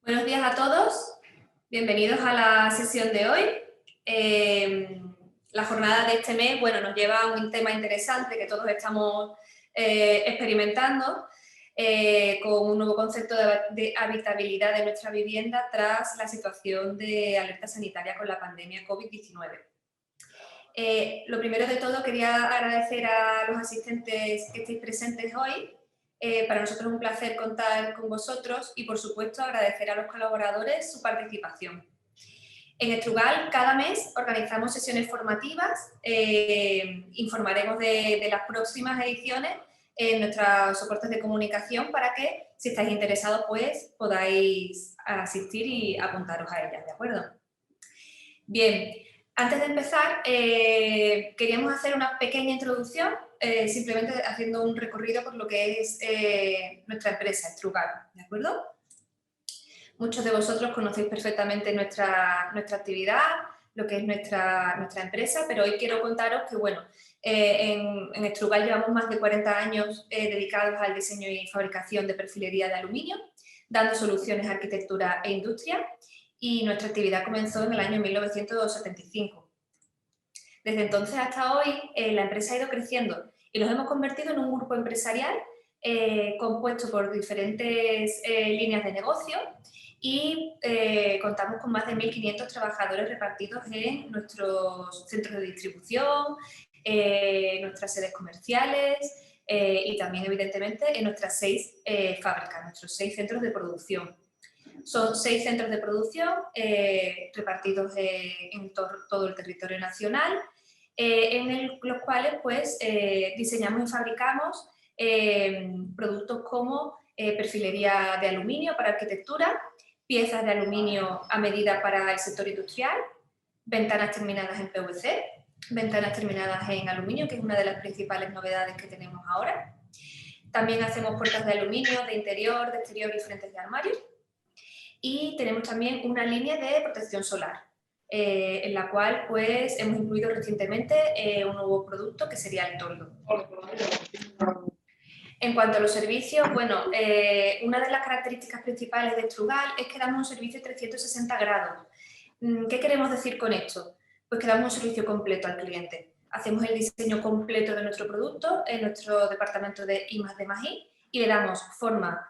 Buenos días a todos, bienvenidos a la sesión de hoy. La jornada de este mes nos lleva a un tema interesante que todos estamos experimentando con un nuevo concepto de habitabilidad de nuestra vivienda tras la situación de alerta sanitaria con la pandemia COVID-19. Lo primero de todo, quería agradecer a los asistentes que estéis presentes hoy. Para nosotros es un placer contar con vosotros y, por supuesto, agradecer a los colaboradores su participación. En Estrugal, cada mes organizamos sesiones formativas, informaremos de las próximas ediciones en nuestros soportes de comunicación para que, si estáis interesados, pues podáis asistir y apuntaros a ellas, ¿de acuerdo? Bien, antes de empezar, queríamos hacer una pequeña introducción, simplemente haciendo un recorrido por lo que es nuestra empresa, Estrugal, ¿de acuerdo? Muchos de vosotros conocéis perfectamente nuestra actividad, lo que es nuestra empresa, pero hoy quiero contaros que, en Estrugal llevamos más de 40 años dedicados al diseño y fabricación de perfilería de aluminio, dando soluciones a arquitectura e industria, y nuestra actividad comenzó en el año 1975. Desde entonces hasta hoy, la empresa ha ido creciendo y nos hemos convertido en un grupo empresarial compuesto por diferentes líneas de negocio y contamos con más de 1.500 trabajadores repartidos en nuestros centros de distribución, nuestras sedes comerciales y también, evidentemente, en nuestras 6 fábricas, nuestros 6 centros de producción. Son 6 centros de producción repartidos en todo el territorio nacional, en los cuales diseñamos y fabricamos productos como perfilería de aluminio para arquitectura, piezas de aluminio a medida para el sector industrial, ventanas terminadas en PVC, ventanas terminadas en aluminio, que es una de las principales novedades que tenemos ahora. También hacemos puertas de aluminio de interior, de exterior y frentes de armario. Y tenemos también una línea de protección solar, en la cual hemos incluido recientemente un nuevo producto que sería el toldo. En cuanto a los servicios, una de las características principales de Estrugal es que damos un servicio 360 grados. ¿Qué queremos decir con esto? Pues que damos un servicio completo al cliente. Hacemos el diseño completo de nuestro producto en nuestro departamento de I+D+I y le damos forma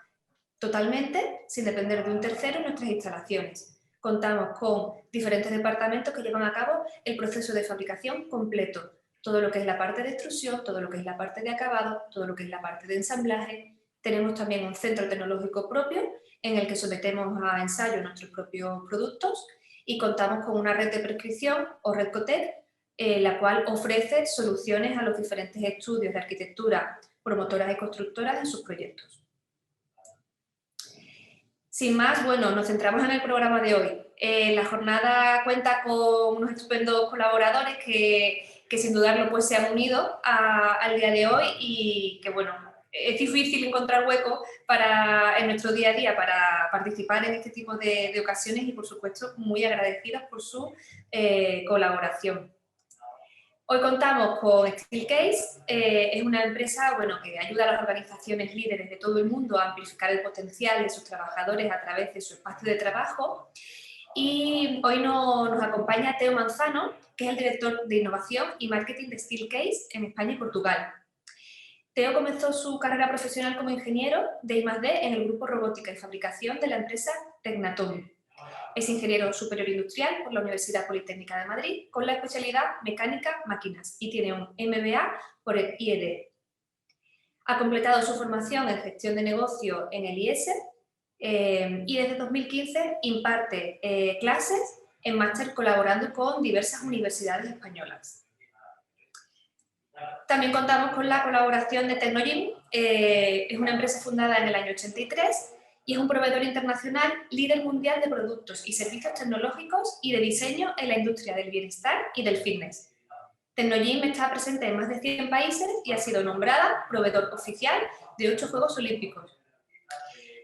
totalmente, sin depender de un tercero, en nuestras instalaciones. Contamos con diferentes departamentos que llevan a cabo el proceso de fabricación completo. Todo lo que es la parte de extrusión, todo lo que es la parte de acabado, todo lo que es la parte de ensamblaje. Tenemos también un centro tecnológico propio en el que sometemos a ensayo nuestros propios productos y contamos con una red de prescripción o red COTEC, la cual ofrece soluciones a los diferentes estudios de arquitectura, promotoras y constructoras en sus proyectos. Sin más, nos centramos en el programa de hoy. La jornada cuenta con unos estupendos colaboradores que sin dudarlo se han unido al día de hoy y que es difícil encontrar hueco en nuestro día a día para participar en este tipo de ocasiones y, por supuesto, muy agradecidas por su colaboración. Hoy contamos con Steelcase, es una empresa que ayuda a las organizaciones líderes de todo el mundo a amplificar el potencial de sus trabajadores a través de su espacio de trabajo. Y hoy nos acompaña Teo Manzano, que es el director de innovación y marketing de Steelcase en España y Portugal. Teo comenzó su carrera profesional como ingeniero de I+D en el grupo Robótica y Fabricación de la empresa Tecnatom. Es ingeniero superior industrial por la Universidad Politécnica de Madrid con la especialidad Mecánica Máquinas y tiene un MBA por el IED. Ha completado su formación en gestión de negocio en el IES y desde 2015 imparte clases en máster colaborando con diversas universidades españolas. También contamos con la colaboración de Tecnogym, es una empresa fundada en el año 83 y es un proveedor internacional líder mundial de productos y servicios tecnológicos y de diseño en la industria del bienestar y del fitness. Tecnogym está presente en más de 100 países y ha sido nombrada proveedor oficial de 8 Juegos Olímpicos.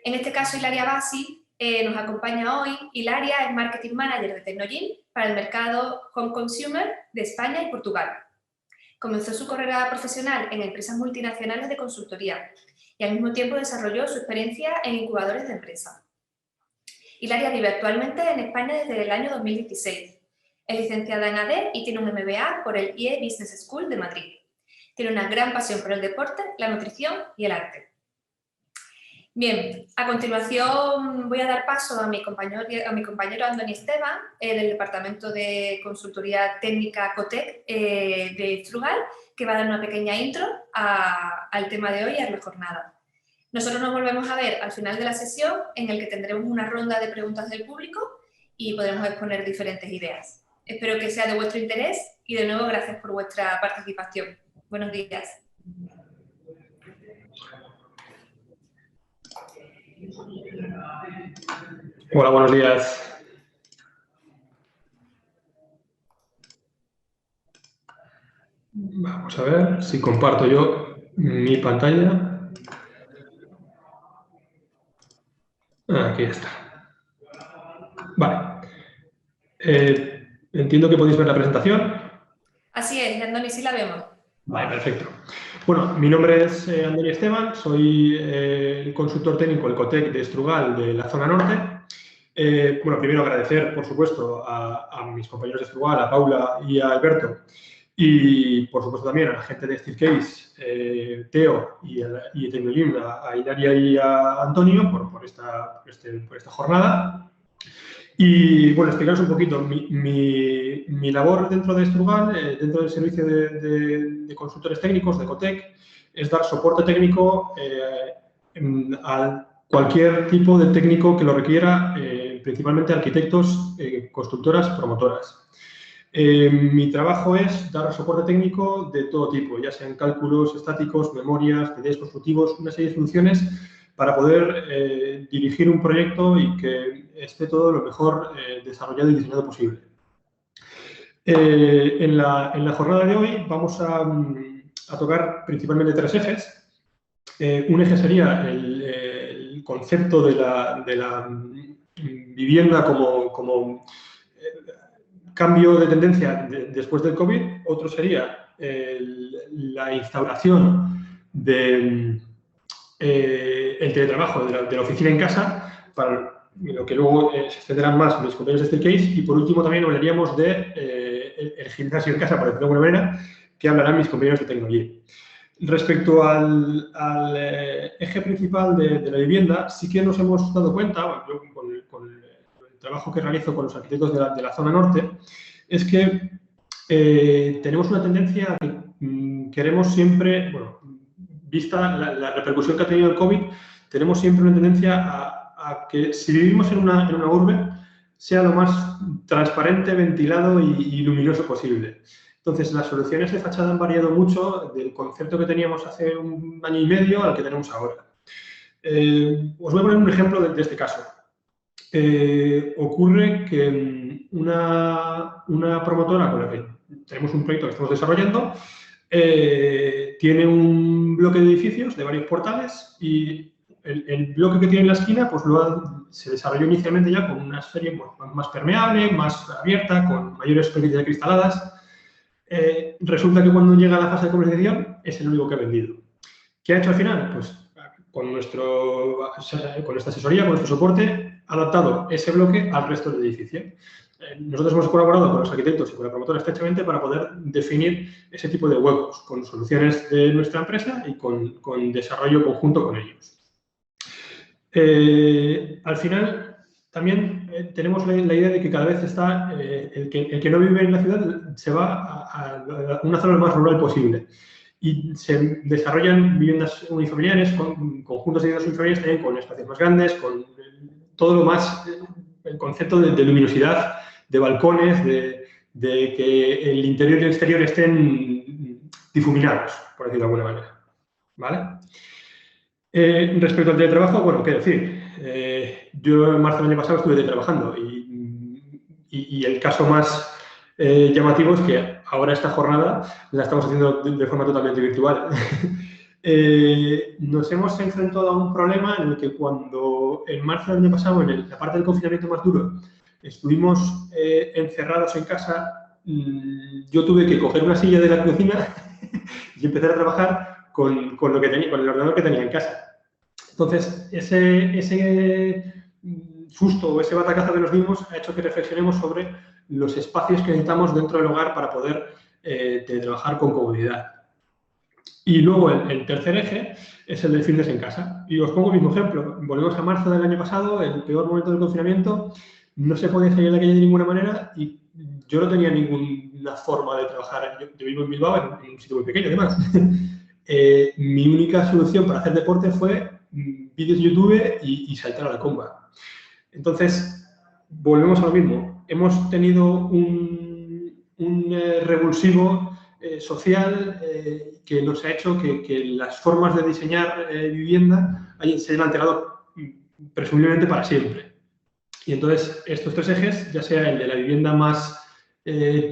En este caso, Hilaria Bassi nos acompaña hoy. Hilaria es Marketing Manager de Tecnogym para el mercado Home Consumer de España y Portugal. Comenzó su carrera profesional en empresas multinacionales de consultoría y al mismo tiempo desarrolló su experiencia en incubadores de empresa. Hilaria vive actualmente en España desde el año 2016. Es licenciada en AD y tiene un MBA por el IE Business School de Madrid. Tiene una gran pasión por el deporte, la nutrición y el arte. Bien, a continuación voy a dar paso a mi compañero Andoni Esteban, del Departamento de Consultoría Técnica COTEC de Strugal, que va a dar una pequeña intro al tema de hoy y a la jornada. Nosotros nos volvemos a ver al final de la sesión, en el que tendremos una ronda de preguntas del público y podremos exponer diferentes ideas. Espero que sea de vuestro interés y de nuevo gracias por vuestra participación. Buenos días. Hola, buenos días. Vamos a ver si comparto yo mi pantalla. Aquí está. Vale. Entiendo que podéis ver la presentación. Así es, Andoni, sí la vemos. Vale, perfecto. Bueno, mi nombre es Andoni Esteban, soy el consultor técnico del COTEC de Strugal de la zona norte. Bueno, primero agradecer, por supuesto, a mis compañeros de Strugal, a Paula y a Alberto, y por supuesto también a la gente de Steelcase, Teo y de Tecnolim, a Hilaria y a Antonio por esta jornada. Y bueno, explicaros un poquito mi labor dentro de Strugal, dentro del servicio de consultores técnicos de COTEC, es dar soporte técnico a cualquier tipo de técnico que lo requiera, principalmente arquitectos, constructoras, promotoras. Mi trabajo es dar soporte técnico de todo tipo, ya sean cálculos estáticos, memorias, PDs constructivos, una serie de soluciones para poder dirigir un proyecto y que esté todo lo mejor desarrollado y diseñado posible. En la jornada de hoy vamos a tocar principalmente tres ejes. Un eje sería el concepto de la vivienda como cambio de tendencia después del COVID. Otro sería la instauración del teletrabajo de la oficina en casa, para lo que luego se extenderán más mis compañeros de Steelcase. Y por último también hablaríamos el gimnasio en casa, por decirlo de alguna manera, que hablarán mis compañeros de tecnología. Respecto al eje principal de la vivienda, sí que nos hemos dado cuenta, yo con el trabajo que realizo con los arquitectos de la zona norte, es que tenemos una tendencia a que queremos siempre, bueno, vista la repercusión que ha tenido el COVID, tenemos siempre una tendencia a que si vivimos en una urbe, sea lo más transparente, ventilado y luminoso posible. Entonces, las soluciones de fachada han variado mucho del concepto que teníamos hace un año y medio al que tenemos ahora. Os voy a poner un ejemplo de este caso. Ocurre que una promotora con la que tenemos un proyecto que estamos desarrollando tiene un bloque de edificios de varios portales y el bloque que tiene en la esquina pues se desarrolló inicialmente ya con una serie más permeable, más abierta, con mayores superficies acristaladas. Resulta que cuando llega a la fase de comercialización es el único que ha vendido. ¿Qué ha hecho al final? Pues con esta asesoría, con nuestro soporte, ha adaptado ese bloque al resto del edificio. Nosotros hemos colaborado con los arquitectos y con la promotora estrechamente para poder definir ese tipo de huecos con soluciones de nuestra empresa y con desarrollo conjunto con ellos. Al final, también tenemos la idea de que cada vez está el que no vive en la ciudad se va a una zona lo más rural posible. Y se desarrollan viviendas unifamiliares, conjuntos de viviendas unifamiliares también con espacios más grandes, con todo lo más, el concepto de luminosidad, de balcones, de que el interior y el exterior estén difuminados, por decirlo de alguna manera. ¿Vale? Respecto al teletrabajo, bueno, qué decir. Yo en marzo del año pasado estuve teletrabajando y el caso más llamativo es que ahora esta jornada la estamos haciendo de forma totalmente virtual. Nos hemos enfrentado a un problema en el que cuando en marzo del año pasado, en la parte del confinamiento más duro, estuvimos encerrados en casa, yo tuve que coger una silla de la cocina y empezar a trabajar con lo que tenía, con el ordenador que tenía en casa. Entonces, ese susto o ese batacazo que nos dimos ha hecho que reflexionemos sobre los espacios que necesitamos dentro del hogar para poder trabajar con comodidad. Y luego el tercer eje es el del fitness en casa. Y os pongo el mismo ejemplo. Volvemos a marzo del año pasado, el peor momento del confinamiento, no se podía salir de la calle de ninguna manera y yo no tenía ninguna forma de trabajar. Yo vivo en Bilbao, en un sitio muy pequeño además. Mi única solución para hacer deporte fue vídeos de YouTube y saltar a la comba. Entonces, volvemos a lo mismo. Hemos tenido un revulsivo social que nos ha hecho que las formas de diseñar vivienda se hayan alterado presumiblemente para siempre. Y entonces estos tres ejes, ya sea el de la vivienda más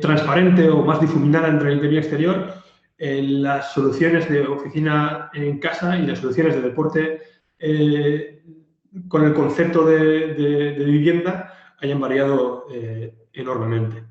transparente o más difuminada entre el interior y el exterior, las soluciones de oficina en casa y las soluciones de deporte con el concepto de vivienda hayan variado enormemente.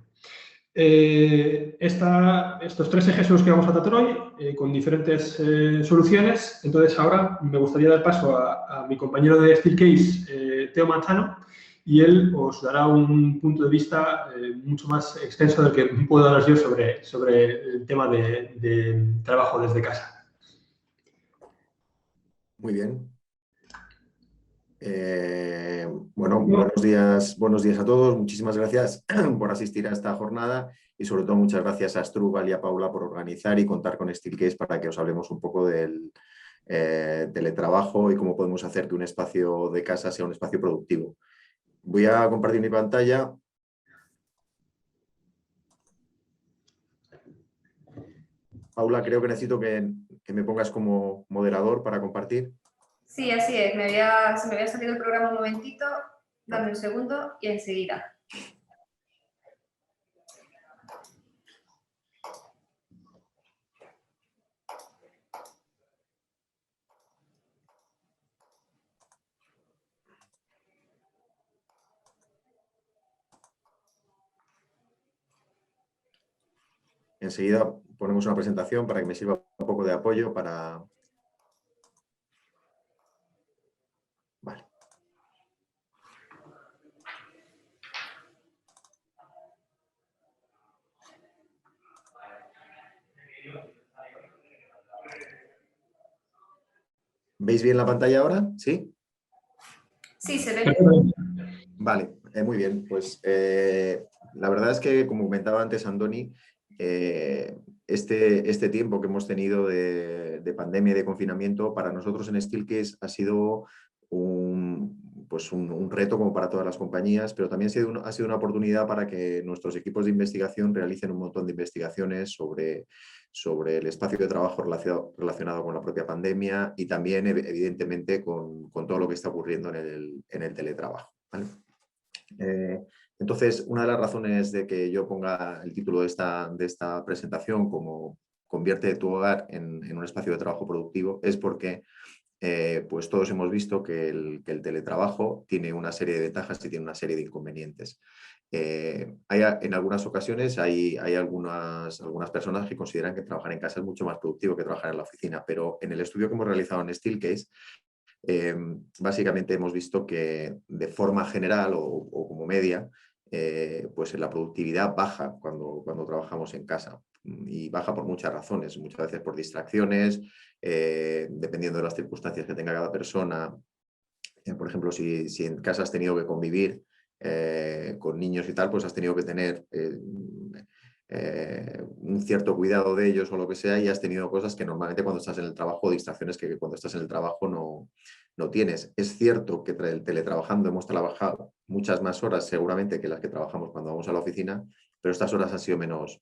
Estos tres ejes son los que vamos a tratar hoy, con diferentes soluciones. Entonces, ahora me gustaría dar paso a mi compañero de Steelcase, Teo Manzano, y él os dará un punto de vista mucho más extenso del que puedo daros yo sobre el tema de trabajo desde casa. Muy bien. Bueno, buenos días a todos. Muchísimas gracias por asistir a esta jornada y sobre todo muchas gracias a Asdrúbal y a Paula por organizar y contar con Steelcase para que os hablemos un poco del teletrabajo y cómo podemos hacer que un espacio de casa sea un espacio productivo. Voy a compartir mi pantalla. Paula, creo que necesito que me pongas como moderador para compartir. Sí, así es. Se me había salido el programa un momentito. Dame un segundo y enseguida. Enseguida ponemos una presentación para que me sirva un poco de apoyo para... Vale. ¿Veis bien la pantalla ahora? ¿Sí? Sí, se ve. Vale, muy bien. Pues la verdad es que, como comentaba antes Andoni, este tiempo que hemos tenido de pandemia y de confinamiento, para nosotros en Steelcase ha sido un reto como para todas las compañías, pero también ha sido una oportunidad para que nuestros equipos de investigación realicen un montón de investigaciones sobre el espacio de trabajo relacionado con la propia pandemia y también, evidentemente, con todo lo que está ocurriendo en el teletrabajo, ¿vale? Entonces, una de las razones de que yo ponga el título de esta presentación como Convierte tu hogar en un espacio de trabajo productivo es porque pues todos hemos visto que el teletrabajo tiene una serie de ventajas y tiene una serie de inconvenientes. En algunas ocasiones hay algunas personas que consideran que trabajar en casa es mucho más productivo que trabajar en la oficina, pero en el estudio que hemos realizado en Steelcase, básicamente hemos visto que de forma general o como media, pues la productividad baja cuando trabajamos en casa y baja por muchas razones, muchas veces por distracciones, dependiendo de las circunstancias que tenga cada persona. Por ejemplo, si en casa has tenido que convivir con niños y tal, pues has tenido que tener un cierto cuidado de ellos o lo que sea y has tenido cosas que normalmente cuando estás en el trabajo, distracciones que cuando estás en el trabajo no tienes. Es cierto que teletrabajando hemos trabajado muchas más horas seguramente que las que trabajamos cuando vamos a la oficina, pero estas horas han sido menos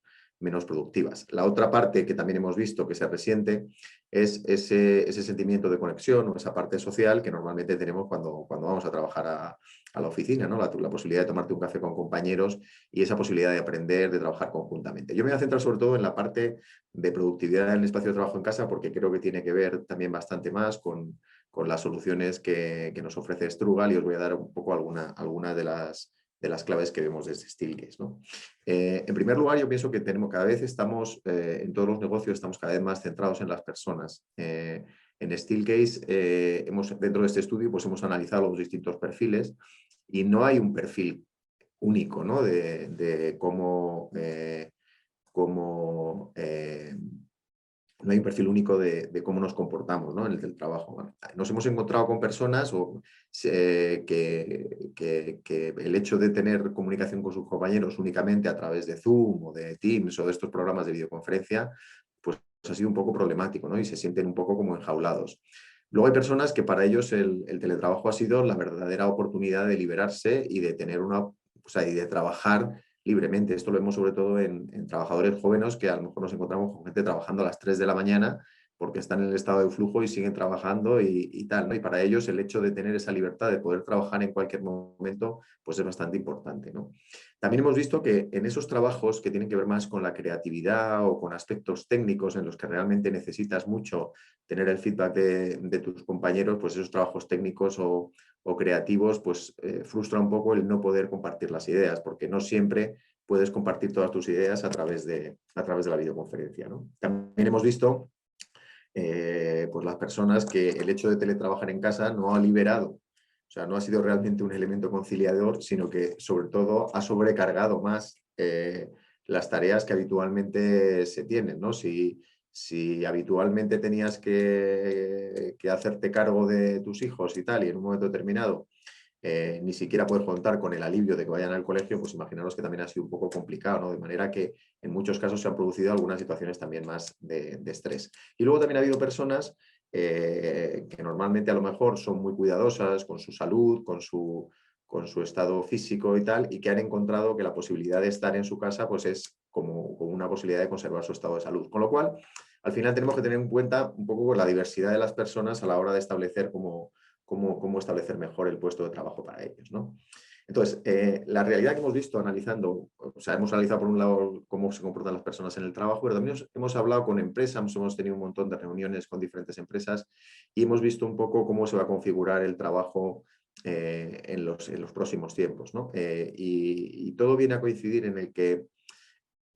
productivas. La otra parte que también hemos visto que se resiente es ese sentimiento de conexión o esa parte social que normalmente tenemos cuando vamos a trabajar a la oficina, ¿no? La posibilidad de tomarte un café con compañeros y esa posibilidad de aprender, de trabajar conjuntamente. Yo me voy a centrar sobre todo en la parte de productividad en el espacio de trabajo en casa porque creo que tiene que ver también bastante más con las soluciones que nos ofrece Asdrúbal y os voy a dar un poco alguna de las claves que vemos desde Steelcase, ¿no? En primer lugar, yo pienso que cada vez estamos, en todos los negocios, estamos cada vez más centrados en las personas. En Steelcase, dentro de este estudio, pues hemos analizado los distintos perfiles y no hay un perfil único, ¿no? de cómo no hay un perfil único de cómo nos comportamos, ¿no? En el trabajo. Bueno, nos hemos encontrado con personas que el hecho de tener comunicación con sus compañeros únicamente a través de Zoom o de Teams o de estos programas de videoconferencia, pues ha sido un poco problemático, ¿no? Y se sienten un poco como enjaulados. Luego hay personas que para ellos el teletrabajo ha sido la verdadera oportunidad de liberarse y de tener y de trabajar libremente. Esto lo vemos sobre todo en trabajadores jóvenes que a lo mejor nos encontramos con gente trabajando a las 3 de la mañana porque están en el estado de flujo y siguen trabajando y tal, ¿no? Y para ellos el hecho de tener esa libertad de poder trabajar en cualquier momento pues es bastante importante, ¿no? También hemos visto que en esos trabajos que tienen que ver más con la creatividad o con aspectos técnicos en los que realmente necesitas mucho tener el feedback de tus compañeros, pues esos trabajos técnicos o creativos, pues frustra un poco el no poder compartir las ideas, porque no siempre puedes compartir todas tus ideas a través de la videoconferencia, ¿no? También hemos visto pues las personas que el hecho de teletrabajar en casa no ha liberado, o sea, no ha sido realmente un elemento conciliador, sino que sobre todo ha sobrecargado más las tareas que habitualmente se tienen, ¿no? Si habitualmente tenías que hacerte cargo de tus hijos y tal, y en un momento determinado ni siquiera puedes contar con el alivio de que vayan al colegio, pues imaginaros que también ha sido un poco complicado, ¿no? De manera que en muchos casos se han producido algunas situaciones también más de estrés. Y luego también ha habido personas que normalmente a lo mejor son muy cuidadosas con su salud, con su estado físico y tal, y que han encontrado que la posibilidad de estar en su casa pues es como una posibilidad de conservar su estado de salud. Con lo cual, al final tenemos que tener en cuenta un poco la diversidad de las personas a la hora de establecer cómo establecer mejor el puesto de trabajo para ellos, ¿no? Entonces, la realidad que hemos visto analizando, o sea, hemos analizado por un lado cómo se comportan las personas en el trabajo, pero también hemos hablado con empresas, hemos tenido un montón de reuniones con diferentes empresas y hemos visto un poco cómo se va a configurar el trabajo en los próximos tiempos, ¿no? Y todo viene a coincidir en el que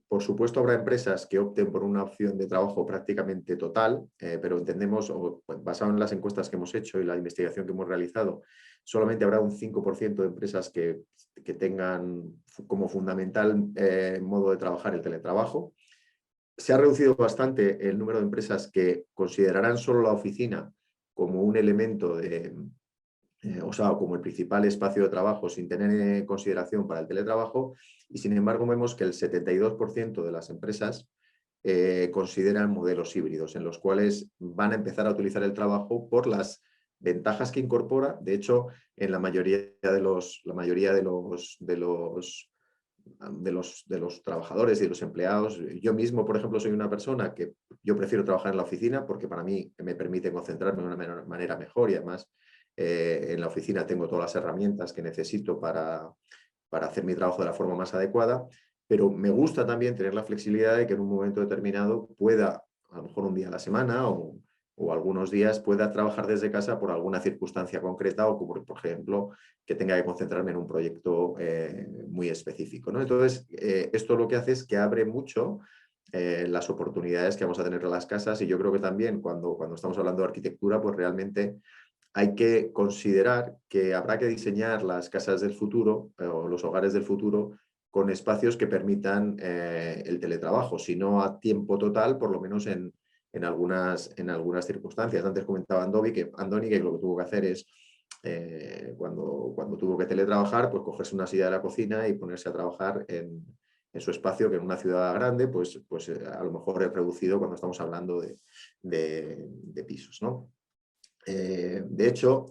por supuesto, habrá empresas que opten por una opción de trabajo prácticamente total, pero entendemos, basado en las encuestas que hemos hecho y la investigación que hemos realizado, solamente habrá un 5% de empresas que tengan como fundamental modo de trabajar el teletrabajo. Se ha reducido bastante el número de empresas que considerarán solo la oficina como un elemento como el principal espacio de trabajo sin tener en consideración para el teletrabajo, y sin embargo vemos que el 72% de las empresas consideran modelos híbridos en los cuales van a empezar a utilizar el trabajo por las ventajas que incorpora. De hecho, en la mayoría de los trabajadores y de los empleados, yo mismo, por ejemplo, soy una persona que yo prefiero trabajar en la oficina porque para mí me permite concentrarme de una manera mejor y además en la oficina tengo todas las herramientas que necesito para hacer mi trabajo de la forma más adecuada, pero me gusta también tener la flexibilidad de que en un momento determinado pueda, a lo mejor un día a la semana o algunos días, pueda trabajar desde casa por alguna circunstancia concreta o, por ejemplo, que tenga que concentrarme en un proyecto muy específico, ¿no? Entonces, esto lo que hace es que abre mucho las oportunidades que vamos a tener en las casas, y yo creo que también cuando estamos hablando de arquitectura, pues realmente hay que considerar que habrá que diseñar las casas del futuro o los hogares del futuro con espacios que permitan el teletrabajo, si no a tiempo total, por lo menos en algunas circunstancias. Antes comentaba Andoni que lo que tuvo que hacer es, cuando tuvo que teletrabajar, pues cogerse una silla de la cocina y ponerse a trabajar en su espacio, que en una ciudad grande, pues a lo mejor es reducido cuando estamos hablando de pisos, ¿no? De hecho,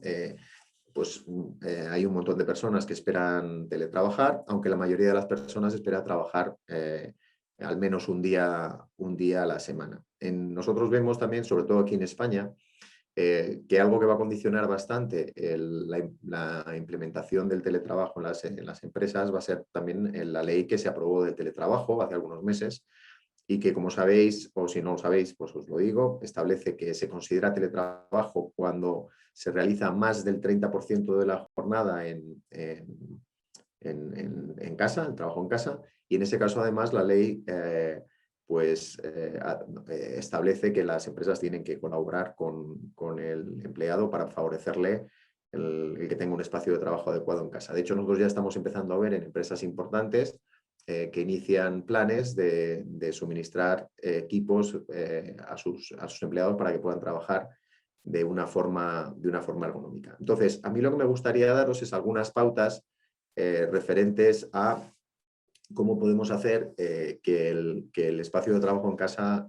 hay un montón de personas que esperan teletrabajar, aunque la mayoría de las personas espera trabajar al menos un día a la semana. Nosotros vemos también, sobre todo aquí en España, que algo que va a condicionar bastante la implementación del teletrabajo en las empresas va a ser también la ley que se aprobó del teletrabajo hace algunos meses, y que, como sabéis, o si no lo sabéis, pues os lo digo, establece que se considera teletrabajo cuando se realiza más del 30% de la jornada en casa, el trabajo en casa, y en ese caso, además, la ley pues establece que las empresas tienen que colaborar con el empleado para favorecerle el que tenga un espacio de trabajo adecuado en casa. De hecho, nosotros ya estamos empezando a ver en empresas importantes que inician planes de suministrar equipos a sus empleados para que puedan trabajar de una forma ergonómica. Entonces, a mí lo que me gustaría daros es algunas pautas referentes a cómo podemos hacer que el espacio de trabajo en casa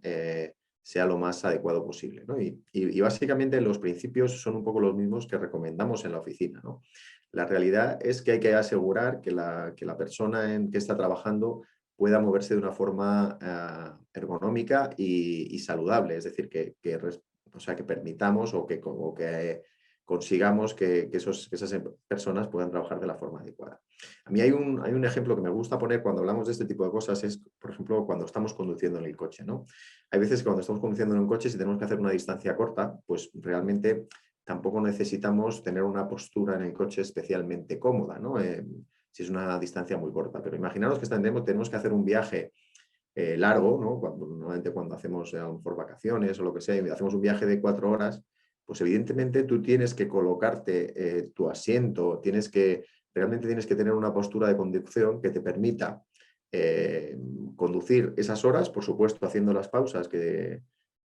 sea lo más adecuado posible, ¿no? Y básicamente los principios son un poco los mismos que recomendamos en la oficina, ¿no? La realidad es que hay que asegurar que la persona en que está trabajando pueda moverse de una forma ergonómica y saludable, es decir, que permitamos o que consigamos que esas personas puedan trabajar de la forma adecuada. A mí hay un ejemplo que me gusta poner cuando hablamos de este tipo de cosas, es, por ejemplo, cuando estamos conduciendo en el coche, ¿no? Hay veces que cuando estamos conduciendo en un coche, si tenemos que hacer una distancia corta, pues realmente tampoco necesitamos tener una postura en el coche especialmente cómoda, ¿no? Si es una distancia muy corta. Pero imaginaros que tenemos que hacer un viaje largo, ¿no? Normalmente cuando hacemos a lo mejor vacaciones o lo que sea, y hacemos un viaje de 4 horas, pues evidentemente tú tienes que colocarte tu asiento, realmente tienes que tener una postura de conducción que te permita conducir esas horas, por supuesto haciendo las pausas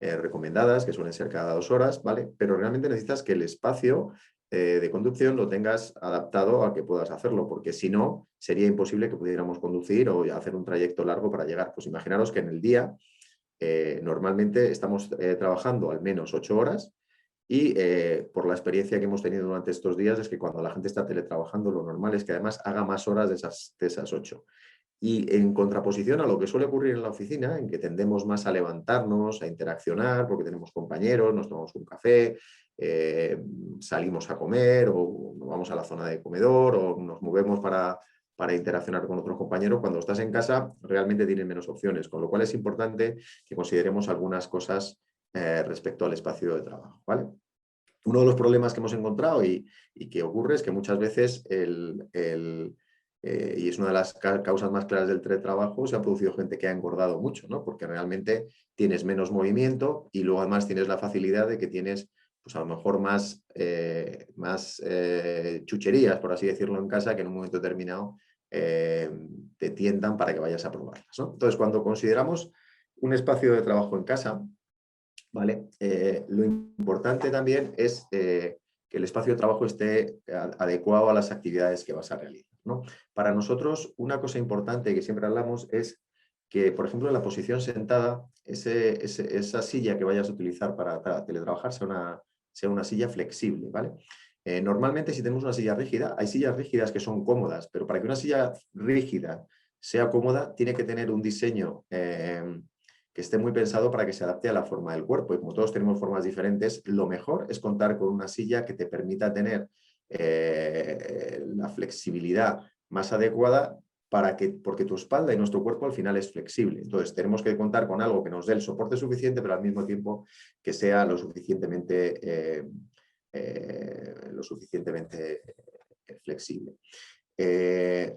recomendadas, que suelen ser cada 2 horas, ¿vale? Pero realmente necesitas que el espacio de conducción lo tengas adaptado a que puedas hacerlo, porque si no, sería imposible que pudiéramos conducir o hacer un trayecto largo para llegar. Pues imaginaros que en el día normalmente estamos trabajando al menos 8 horas y por la experiencia que hemos tenido durante estos días es que cuando la gente está teletrabajando lo normal es que además haga más horas de esas 8. Y en contraposición a lo que suele ocurrir en la oficina, en que tendemos más a levantarnos, a interaccionar, porque tenemos compañeros, nos tomamos un café, salimos a comer o vamos a la zona de comedor o nos movemos para interaccionar con otros compañeros. Cuando estás en casa realmente tienes menos opciones, con lo cual es importante que consideremos algunas cosas respecto al espacio de trabajo, ¿vale? Uno de los problemas que hemos encontrado y que ocurre es que muchas veces y es una de las causas más claras del teletrabajo, se ha producido gente que ha engordado mucho, ¿no? Porque realmente tienes menos movimiento y luego además tienes la facilidad de que tienes, pues a lo mejor más chucherías, por así decirlo, en casa que en un momento determinado te tientan para que vayas a probarlas, ¿no? Entonces, cuando consideramos un espacio de trabajo en casa, ¿vale? Lo importante también es que el espacio de trabajo esté adecuado a las actividades que vas a realizar, ¿no? Para nosotros, una cosa importante que siempre hablamos es que, por ejemplo, en la posición sentada, esa silla que vayas a utilizar para teletrabajar sea una silla flexible, ¿vale? Normalmente, si tenemos una silla rígida, hay sillas rígidas que son cómodas, pero para que una silla rígida sea cómoda, tiene que tener un diseño que esté muy pensado para que se adapte a la forma del cuerpo. Y como todos tenemos formas diferentes, lo mejor es contar con una silla que te permita tener la flexibilidad más adecuada porque tu espalda y nuestro cuerpo al final es flexible. Entonces tenemos que contar con algo que nos dé el soporte suficiente, pero al mismo tiempo que sea lo suficientemente flexible.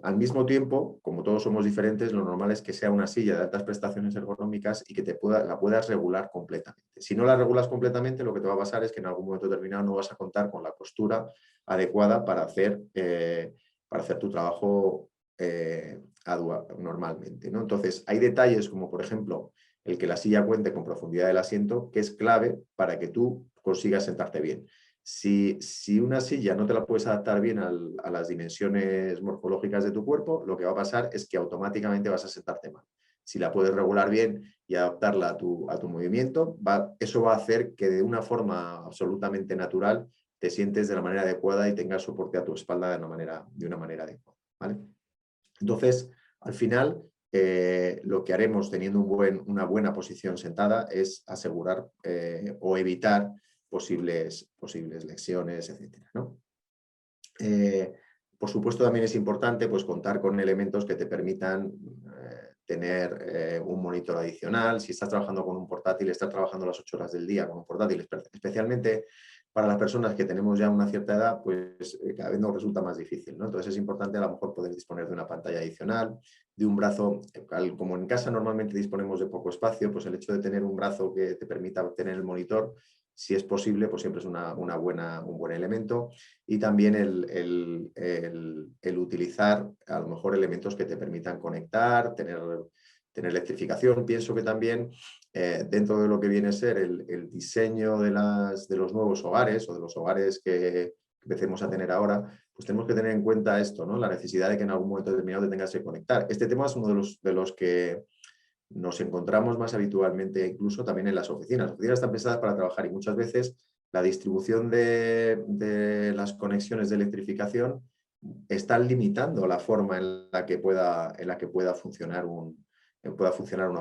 Al mismo tiempo, como todos somos diferentes, lo normal es que sea una silla de altas prestaciones ergonómicas y que la puedas regular completamente. Si no la regulas completamente, lo que te va a pasar es que en algún momento determinado no vas a contar con la postura adecuada para hacer tu trabajo normalmente, ¿no? Entonces, hay detalles como, por ejemplo, el que la silla cuente con profundidad del asiento, que es clave para que tú consigas sentarte bien. Si una silla no te la puedes adaptar bien a las dimensiones morfológicas de tu cuerpo, lo que va a pasar es que automáticamente vas a sentarte mal. Si la puedes regular bien y adaptarla a tu movimiento, eso va a hacer que de una forma absolutamente natural te sientes de la manera adecuada y tengas soporte a tu espalda de una manera adecuada, ¿vale? Entonces, al final, lo que haremos teniendo una buena posición sentada es asegurar o evitar posibles lesiones, etcétera, ¿no? Por supuesto, también es importante pues, contar con elementos que te permitan tener un monitor adicional. Si estás trabajando con un portátil, estás trabajando las 8 horas del día con un portátil, especialmente para las personas que tenemos ya una cierta edad, pues cada vez nos resulta más difícil, ¿no? Entonces es importante a lo mejor poder disponer de una pantalla adicional, de un brazo, como en casa normalmente disponemos de poco espacio, pues el hecho de tener un brazo que te permita tener el monitor, si es posible, pues siempre es un buen elemento. Y también el utilizar a lo mejor elementos que te permitan conectar, tener electrificación. Pienso que también dentro de lo que viene a ser el diseño de los nuevos hogares o de los hogares que empecemos a tener ahora, pues tenemos que tener en cuenta esto, ¿no? La necesidad de que en algún momento determinado te tengas que conectar. Este tema es uno de los que nos encontramos más habitualmente incluso también en las oficinas. Las oficinas están pensadas para trabajar y muchas veces la distribución de las conexiones de electrificación están limitando la forma en la que pueda funcionar una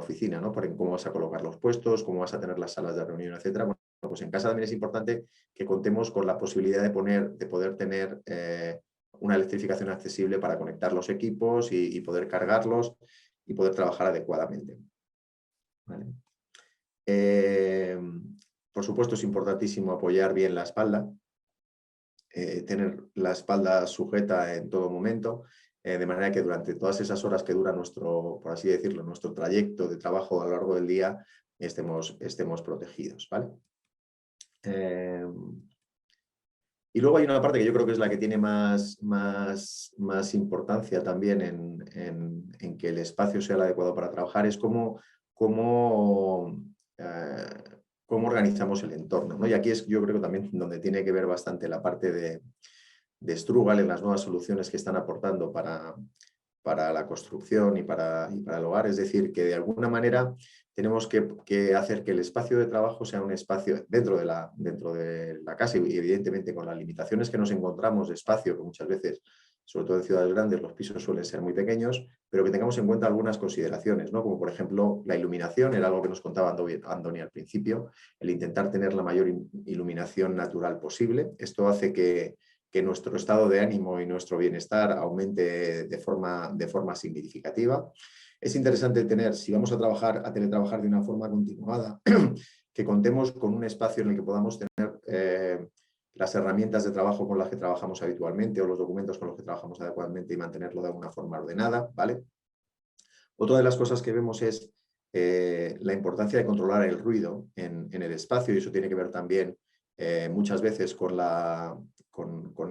oficina, ¿no? Por cómo vas a colocar los puestos, cómo vas a tener las salas de reunión, etcétera. Bueno, pues en casa también es importante que contemos con la posibilidad de poder tener una electrificación accesible para conectar los equipos y poder cargarlos y poder trabajar adecuadamente. ¿Vale? Por supuesto, es importantísimo apoyar bien la espalda, tener la espalda sujeta en todo momento, de manera que durante todas esas horas que dura por así decirlo, nuestro trayecto de trabajo a lo largo del día, estemos protegidos. ¿Vale? Y luego hay una parte que yo creo que es la que tiene más importancia también en que el espacio sea el adecuado para trabajar, es cómo organizamos el entorno, ¿no? Y aquí es, yo creo que también donde tiene que ver bastante la parte de Strugal en las nuevas soluciones que están aportando para la construcción y para el hogar. Es decir, que de alguna manera tenemos que hacer que el espacio de trabajo sea un espacio dentro de la casa y evidentemente con las limitaciones que nos encontramos de espacio, que muchas veces, sobre todo en ciudades grandes, los pisos suelen ser muy pequeños, pero que tengamos en cuenta algunas consideraciones, ¿no? Como por ejemplo la iluminación, era algo que nos contaba Andoni al principio, el intentar tener la mayor iluminación natural posible. Esto hace que nuestro estado de ánimo y nuestro bienestar aumente de forma significativa. Es interesante tener, si vamos a teletrabajar de una forma continuada, que contemos con un espacio en el que podamos tener las herramientas de trabajo con las que trabajamos habitualmente o los documentos con los que trabajamos adecuadamente y mantenerlo de alguna forma ordenada, ¿vale? Otra de las cosas que vemos es la importancia de controlar el ruido en el espacio, y eso tiene que ver también muchas veces con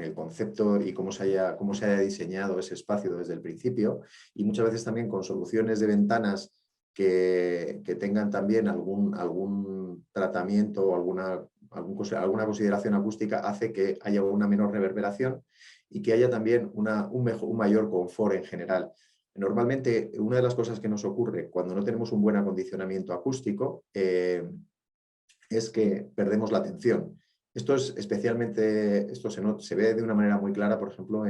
el concepto y cómo se haya diseñado ese espacio desde el principio, y muchas veces también con soluciones de ventanas que tengan también algún tratamiento o alguna consideración acústica, hace que haya una menor reverberación y que haya también un mayor confort en general. Normalmente, una de las cosas que nos ocurre cuando no tenemos un buen acondicionamiento acústico es que perdemos la atención. Esto se ve de una manera muy clara, por ejemplo,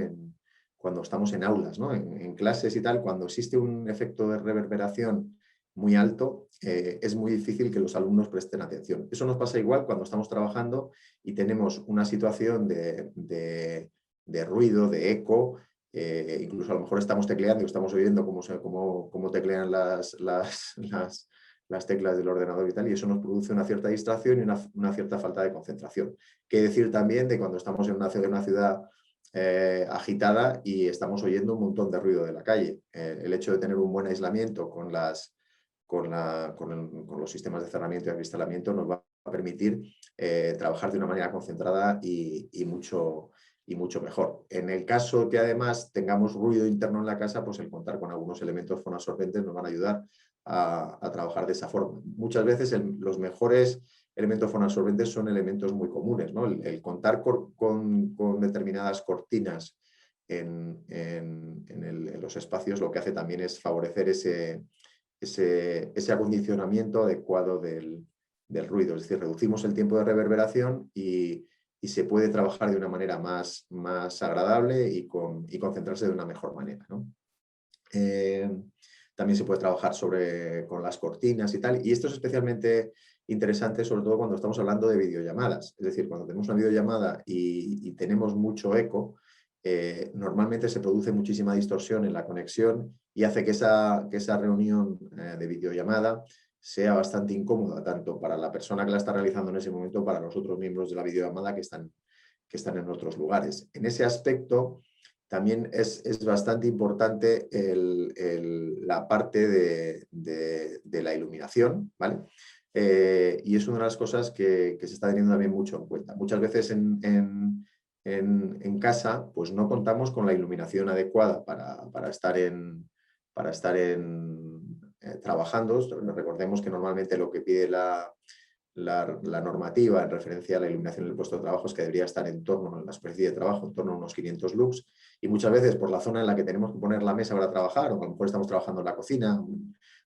cuando estamos en aulas, ¿no? En clases y tal, cuando existe un efecto de reverberación muy alto, es muy difícil que los alumnos presten atención. Eso nos pasa igual cuando estamos trabajando y tenemos una situación de ruido, de eco. Incluso a lo mejor estamos tecleando y estamos oyendo cómo teclean las teclas del ordenador y tal, y eso nos produce una cierta distracción y una cierta falta de concentración. Qué decir también de cuando estamos en una ciudad agitada y estamos oyendo un montón de ruido de la calle. El hecho de tener un buen aislamiento con los sistemas de cerramiento y acristalamiento nos va a permitir trabajar de una manera concentrada y mucho mejor. En el caso que además tengamos ruido interno en la casa, pues el contar con algunos elementos fonoabsorbentes nos van a ayudar a trabajar de esa forma. Muchas veces los mejores elementos fonoabsorbentes son elementos muy comunes, ¿no? El contar con determinadas cortinas en los espacios lo que hace también es favorecer ese acondicionamiento adecuado del ruido. Es decir, reducimos el tiempo de reverberación y se puede trabajar de una manera más agradable y concentrarse de una mejor manera, ¿no? También se puede trabajar con las cortinas y tal, y esto es especialmente interesante sobre todo cuando estamos hablando de videollamadas. Es decir, cuando tenemos una videollamada y tenemos mucho eco, normalmente se produce muchísima distorsión en la conexión y hace que esa reunión de videollamada sea bastante incómoda, tanto para la persona que la está realizando en ese momento, para los otros miembros de la videollamada que están en otros lugares. En ese aspecto, también es bastante importante la parte de la iluminación, ¿vale? Y es una de las cosas que se está teniendo también mucho en cuenta. Muchas veces en casa pues no contamos con la iluminación adecuada para estar trabajando. Recordemos que normalmente lo que pide la normativa en referencia a la iluminación en el puesto de trabajo es que debería estar en torno a la superficie de trabajo, en torno a unos 500 lux, y muchas veces por la zona en la que tenemos que poner la mesa para trabajar, o a lo mejor estamos trabajando en la cocina,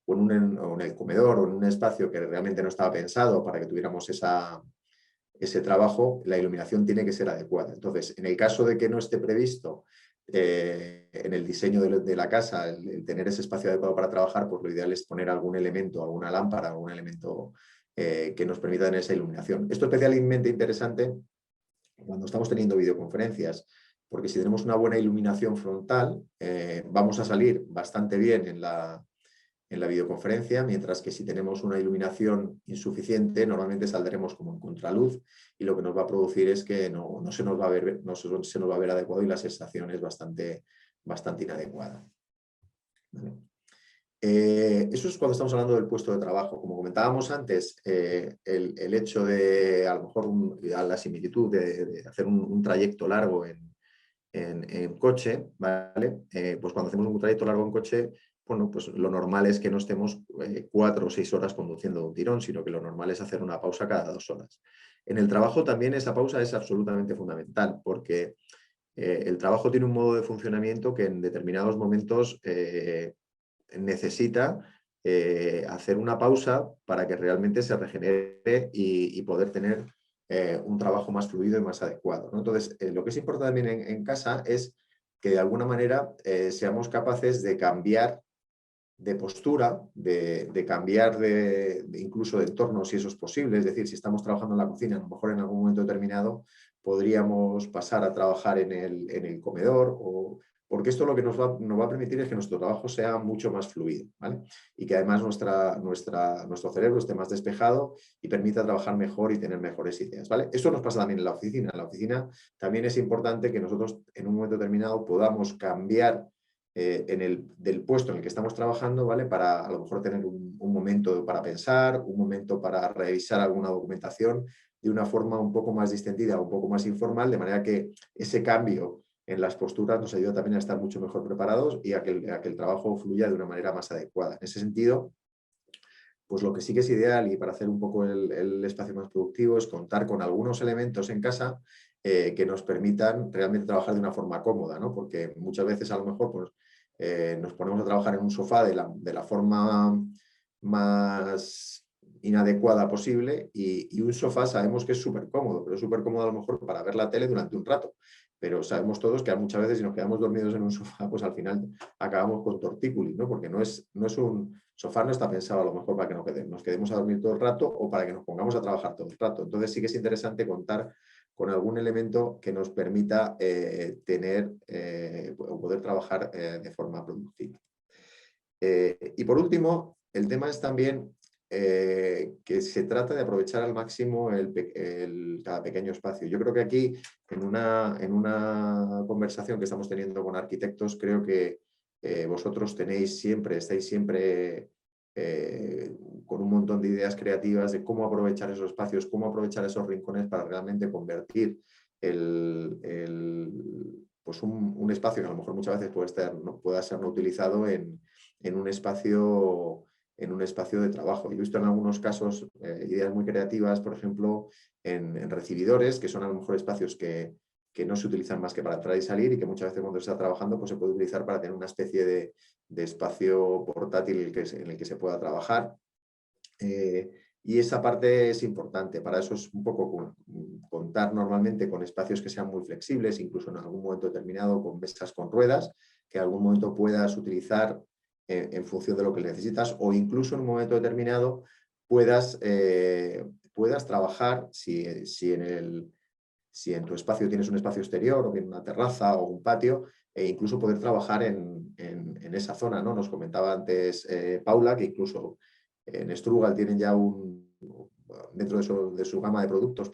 o en el comedor, o en un espacio que realmente no estaba pensado para que tuviéramos ese trabajo, la iluminación tiene que ser adecuada. Entonces, en el caso de que no esté previsto en el diseño de la casa el tener ese espacio adecuado para trabajar, pues lo ideal es poner algún elemento, alguna lámpara, algún elemento que nos permita tener esa iluminación. Esto es especialmente interesante cuando estamos teniendo videoconferencias, porque si tenemos una buena iluminación frontal, vamos a salir bastante bien en la videoconferencia, mientras que si tenemos una iluminación insuficiente, normalmente saldremos como en contraluz, y lo que nos va a producir es que no se nos va a ver adecuado y la sensación es bastante inadecuada. ¿Vale? Eso es cuando estamos hablando del puesto de trabajo. Como comentábamos antes, el hecho de, a lo mejor, a la similitud de hacer un trayecto largo en coche, ¿vale? Pues cuando hacemos un trayecto largo en coche, bueno, pues lo normal es que no estemos 4 o 6 horas conduciendo de un tirón, sino que lo normal es hacer una pausa cada 2 horas. En el trabajo también esa pausa es absolutamente fundamental, porque el trabajo tiene un modo de funcionamiento que en determinados momentos necesita hacer una pausa para que realmente se regenere y poder tener un trabajo más fluido y más adecuado, ¿no? Entonces, lo que es importante también en casa es que de alguna manera seamos capaces de cambiar de postura, de cambiar incluso de entorno si eso es posible. Es decir, si estamos trabajando en la cocina, a lo mejor en algún momento determinado podríamos pasar a trabajar en el comedor, porque esto lo que nos va a permitir es que nuestro trabajo sea mucho más fluido, ¿vale? Y que además nuestro cerebro esté más despejado y permita trabajar mejor y tener mejores ideas, ¿vale? Eso nos pasa también en la oficina. En la oficina también es importante que nosotros en un momento determinado podamos cambiar del puesto en el que estamos trabajando, ¿vale? Para a lo mejor tener un momento para pensar, un momento para revisar alguna documentación de una forma un poco más distendida, un poco más informal, de manera que ese cambio en las posturas nos ayuda también a estar mucho mejor preparados y a que el trabajo fluya de una manera más adecuada. En ese sentido, pues lo que sí que es ideal, y para hacer un poco el espacio más productivo, es contar con algunos elementos en casa que nos permitan realmente trabajar de una forma cómoda, ¿no? Porque muchas veces a lo mejor pues, nos ponemos a trabajar en un sofá de la forma más inadecuada posible, y un sofá sabemos que es súper cómodo, pero es súper cómodo a lo mejor para ver la tele durante un rato. Pero sabemos todos que muchas veces si nos quedamos dormidos en un sofá, pues al final acabamos con tortícolis, ¿no? Porque no es un sofá, no está pensado a lo mejor para que nos quedemos a dormir todo el rato o para que nos pongamos a trabajar todo el rato. Entonces sí que es interesante contar con algún elemento que nos permita o poder trabajar de forma productiva. Y por último, el tema es también que se trata de aprovechar al máximo cada pequeño espacio. Yo creo que aquí, en una conversación que estamos teniendo con arquitectos, creo que vosotros estáis siempre con un montón de ideas creativas de cómo aprovechar esos espacios, cómo aprovechar esos rincones para realmente convertir pues un espacio que a lo mejor muchas veces pueda ser no utilizado en un espacio de trabajo. Yo he visto en algunos casos ideas muy creativas, por ejemplo, en recibidores, que son a lo mejor espacios que no se utilizan más que para entrar y salir, y que muchas veces cuando se está trabajando pues se puede utilizar para tener una especie de espacio portátil en el que se pueda trabajar. Y esa parte es importante. Para eso es un poco contar normalmente con espacios que sean muy flexibles, incluso en algún momento determinado con mesas con ruedas, que en algún momento puedas utilizar en función de lo que necesitas, o incluso en un momento determinado puedas trabajar si en tu espacio tienes un espacio exterior o bien una terraza o un patio, e incluso poder trabajar en esa zona, ¿no? Nos comentaba antes Paula que incluso En Strugal tienen ya dentro de su gama de productos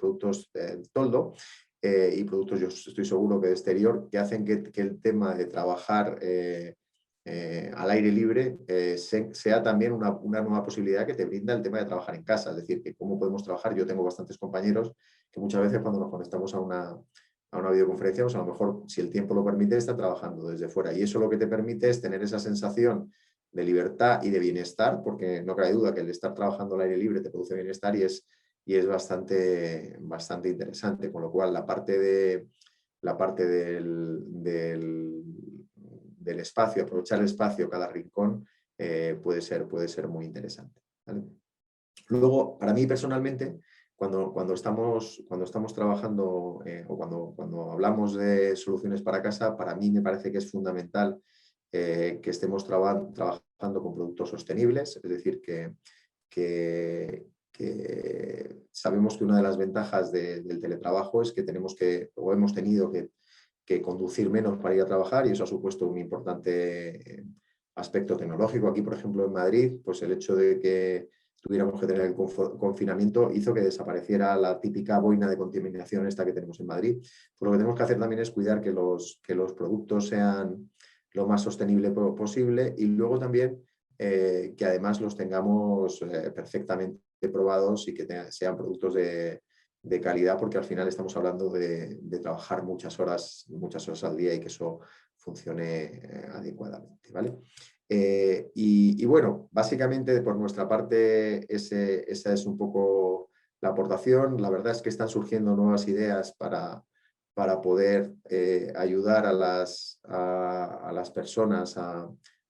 toldo y productos, yo estoy seguro que de exterior, que hacen que el tema de trabajar al aire libre sea también una nueva posibilidad que te brinda el tema de trabajar en casa. Es decir, que cómo podemos trabajar. Yo tengo bastantes compañeros que muchas veces cuando nos conectamos a una videoconferencia, pues a lo mejor, si el tiempo lo permite, está trabajando desde fuera. Y eso lo que te permite es tener esa sensación de libertad y de bienestar, porque no cabe duda que el estar trabajando al aire libre te produce bienestar y es bastante interesante. Con lo cual, la parte del espacio, aprovechar el espacio, cada rincón, puede ser muy interesante, ¿vale? Luego, para mí personalmente, cuando estamos trabajando o cuando hablamos de soluciones para casa, para mí me parece que es fundamental que estemos trabajando con productos sostenibles, es decir, que sabemos que una de las ventajas del teletrabajo es que hemos tenido que conducir menos para ir a trabajar y eso ha supuesto un importante aspecto tecnológico. Aquí, por ejemplo, en Madrid, pues el hecho de que tuviéramos que tener el confinamiento hizo que desapareciera la típica boina de contaminación esta que tenemos en Madrid. Pues lo que tenemos que hacer también es cuidar que los productos sean lo más sostenible posible y luego también que además los tengamos perfectamente probados y que sean productos de calidad, porque al final estamos hablando de trabajar muchas horas al día y que eso funcione adecuadamente, ¿vale? Y bueno, básicamente por nuestra parte esa es un poco la aportación. La verdad es que están surgiendo nuevas ideas para poder ayudar a las personas a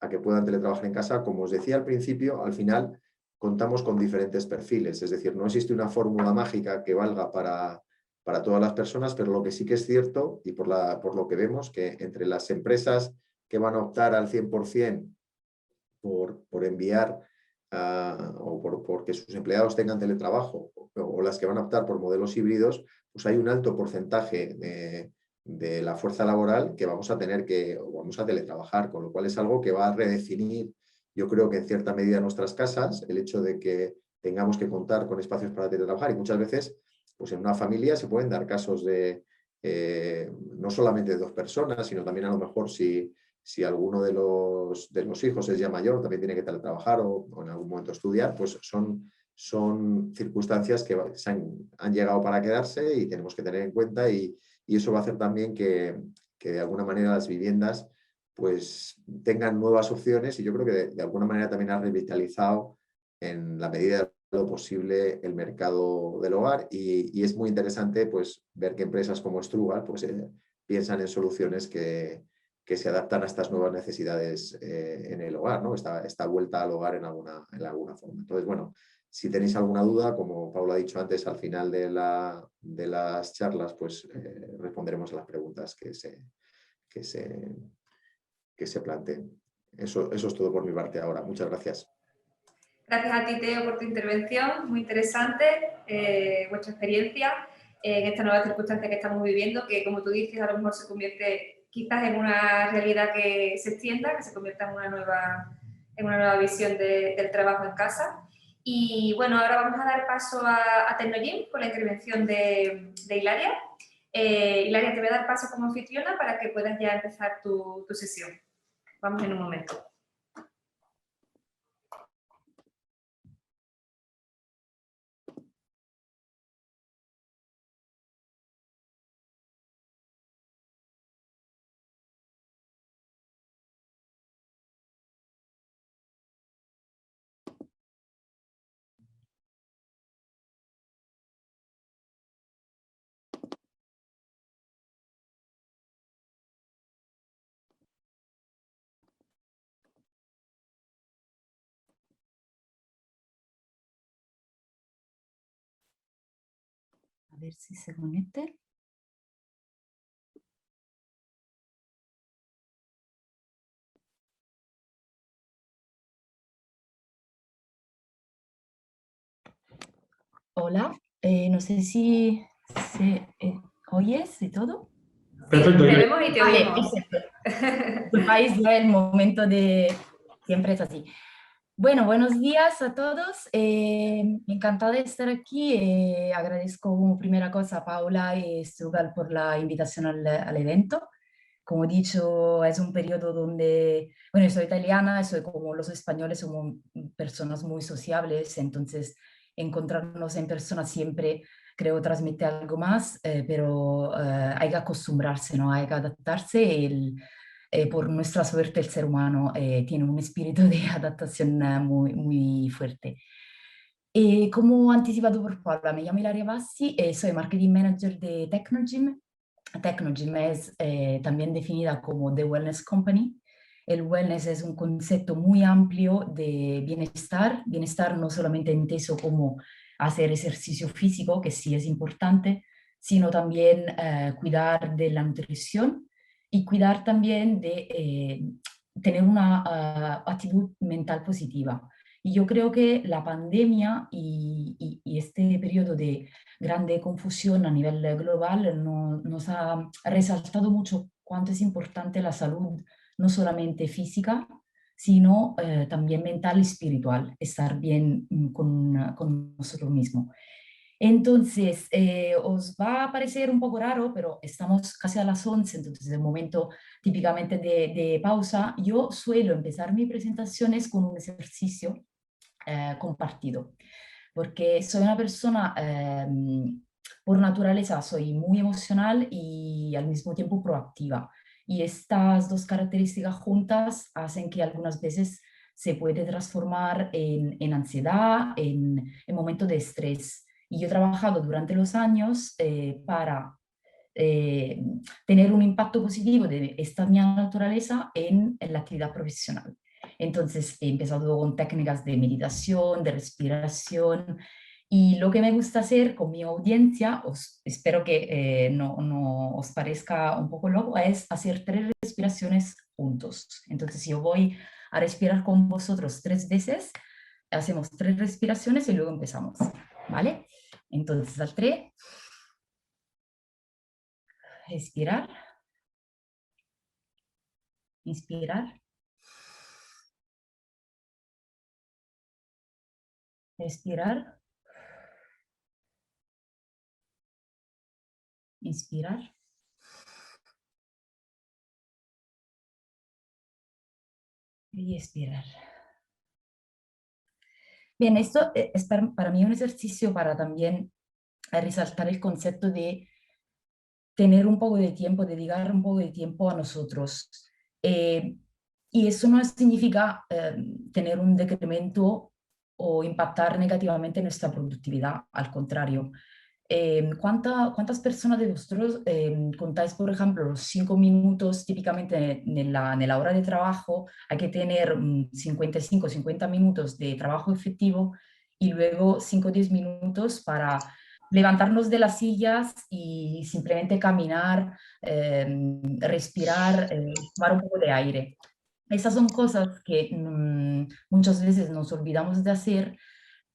que puedan teletrabajar en casa. Como os decía al principio, al final contamos con diferentes perfiles, es decir, no existe una fórmula mágica que valga para todas las personas, pero lo que sí que es cierto, y por lo que vemos, que entre las empresas que van a optar al 100% por enviar o por que sus empleados tengan teletrabajo o las que van a optar por modelos híbridos, pues hay un alto porcentaje de la fuerza laboral que vamos a teletrabajar, con lo cual es algo que va a redefinir, yo creo que en cierta medida nuestras casas, el hecho de que tengamos que contar con espacios para teletrabajar y muchas veces pues en una familia se pueden dar casos de no solamente de 2 personas, sino también a lo mejor si alguno de los hijos es ya mayor, también tiene que teletrabajar o en algún momento estudiar, pues son circunstancias que han llegado para quedarse y tenemos que tener en cuenta y eso va a hacer también que de alguna manera las viviendas pues tengan nuevas opciones y yo creo que de alguna manera también ha revitalizado en la medida de lo posible el mercado del hogar y es muy interesante pues ver que empresas como Strugal pues piensan en soluciones que se adaptan a estas nuevas necesidades en el hogar, ¿no? Esta vuelta al hogar en alguna forma. Entonces, bueno, si tenéis alguna duda, como Paula ha dicho antes, al final de las charlas, pues responderemos a las preguntas que se planteen. Eso es todo por mi parte ahora. Muchas gracias. Gracias a ti, Teo, por tu intervención, muy interesante, vuestra experiencia en esta nueva circunstancia que estamos viviendo, que como tú dices, a lo mejor se convierte quizás en una realidad que se extienda, que se convierta en una nueva visión del trabajo en casa. Y bueno, ahora vamos a dar paso a Tecnogym con la intervención de Hilaria. Hilaria, te voy a dar paso como anfitriona para que puedas ya empezar tu sesión. Vamos en un momento. A ver si se conecte. Hola, no sé si se oyes y todo. Perfecto. Te vemos y te oímos. Disculpáis, ya el momento de... Siempre es así. Bueno, buenos días a todos. Encantada de estar aquí. Agradezco como primera cosa a Paula y Strugal por la invitación al evento. Como he dicho, es un periodo donde, bueno, yo soy italiana, soy como los españoles, somos personas muy sociables, entonces encontrarnos en persona siempre creo transmite algo más, pero hay que acostumbrarse, ¿no? Hay que adaptarse. Por nuestra suerte el ser humano tiene un espíritu de adaptación muy, muy fuerte. Como anticipado por Paula, me llamo Ilaria Bassi y soy Marketing Manager de Technogym. Technogym es también definida como The Wellness Company. El wellness es un concepto muy amplio de bienestar, bienestar no solamente entendido como hacer ejercicio físico, que sí es importante, sino también cuidar de la nutrición y cuidar también de tener una actitud mental positiva. Y yo creo que la pandemia y este periodo de grande confusión a nivel global nos ha resaltado mucho cuánto es importante la salud, no solamente física, sino también mental y espiritual, estar bien con nosotros mismos. Entonces, os va a parecer un poco raro, pero estamos casi a las 11, entonces el momento típicamente de pausa. Yo suelo empezar mis presentaciones con un ejercicio compartido, porque soy una persona, por naturaleza, soy muy emocional y al mismo tiempo proactiva. Y estas dos características juntas hacen que algunas veces se puede transformar en ansiedad, en momentos de estrés. Y yo he trabajado durante los años para eh, tener un impacto positivo de esta mi naturaleza en la actividad profesional. Entonces he empezado con técnicas de meditación, de respiración, y lo que me gusta hacer con mi audiencia, espero que no os parezca un poco loco, es hacer 3 respiraciones juntos. Entonces yo voy a respirar con vosotros 3 veces, hacemos 3 respiraciones y luego empezamos, ¿vale? Entonces al 3, respirar, inspirar, respirar, inspirar y expirar. Bien, esto es para mí un ejercicio para también resaltar el concepto de tener un poco de tiempo, dedicar un poco de tiempo a nosotros. Eh, y eso no significa tener un decremento o impactar negativamente nuestra productividad, al contrario. ¿Cuántas personas de vosotros contáis, por ejemplo, los 5 minutos típicamente en la hora de trabajo? Hay que tener 55, 50 minutos de trabajo efectivo y luego 5 o 10 minutos para levantarnos de las sillas y simplemente caminar, respirar, tomar un poco de aire. Esas son cosas que muchas veces nos olvidamos de hacer,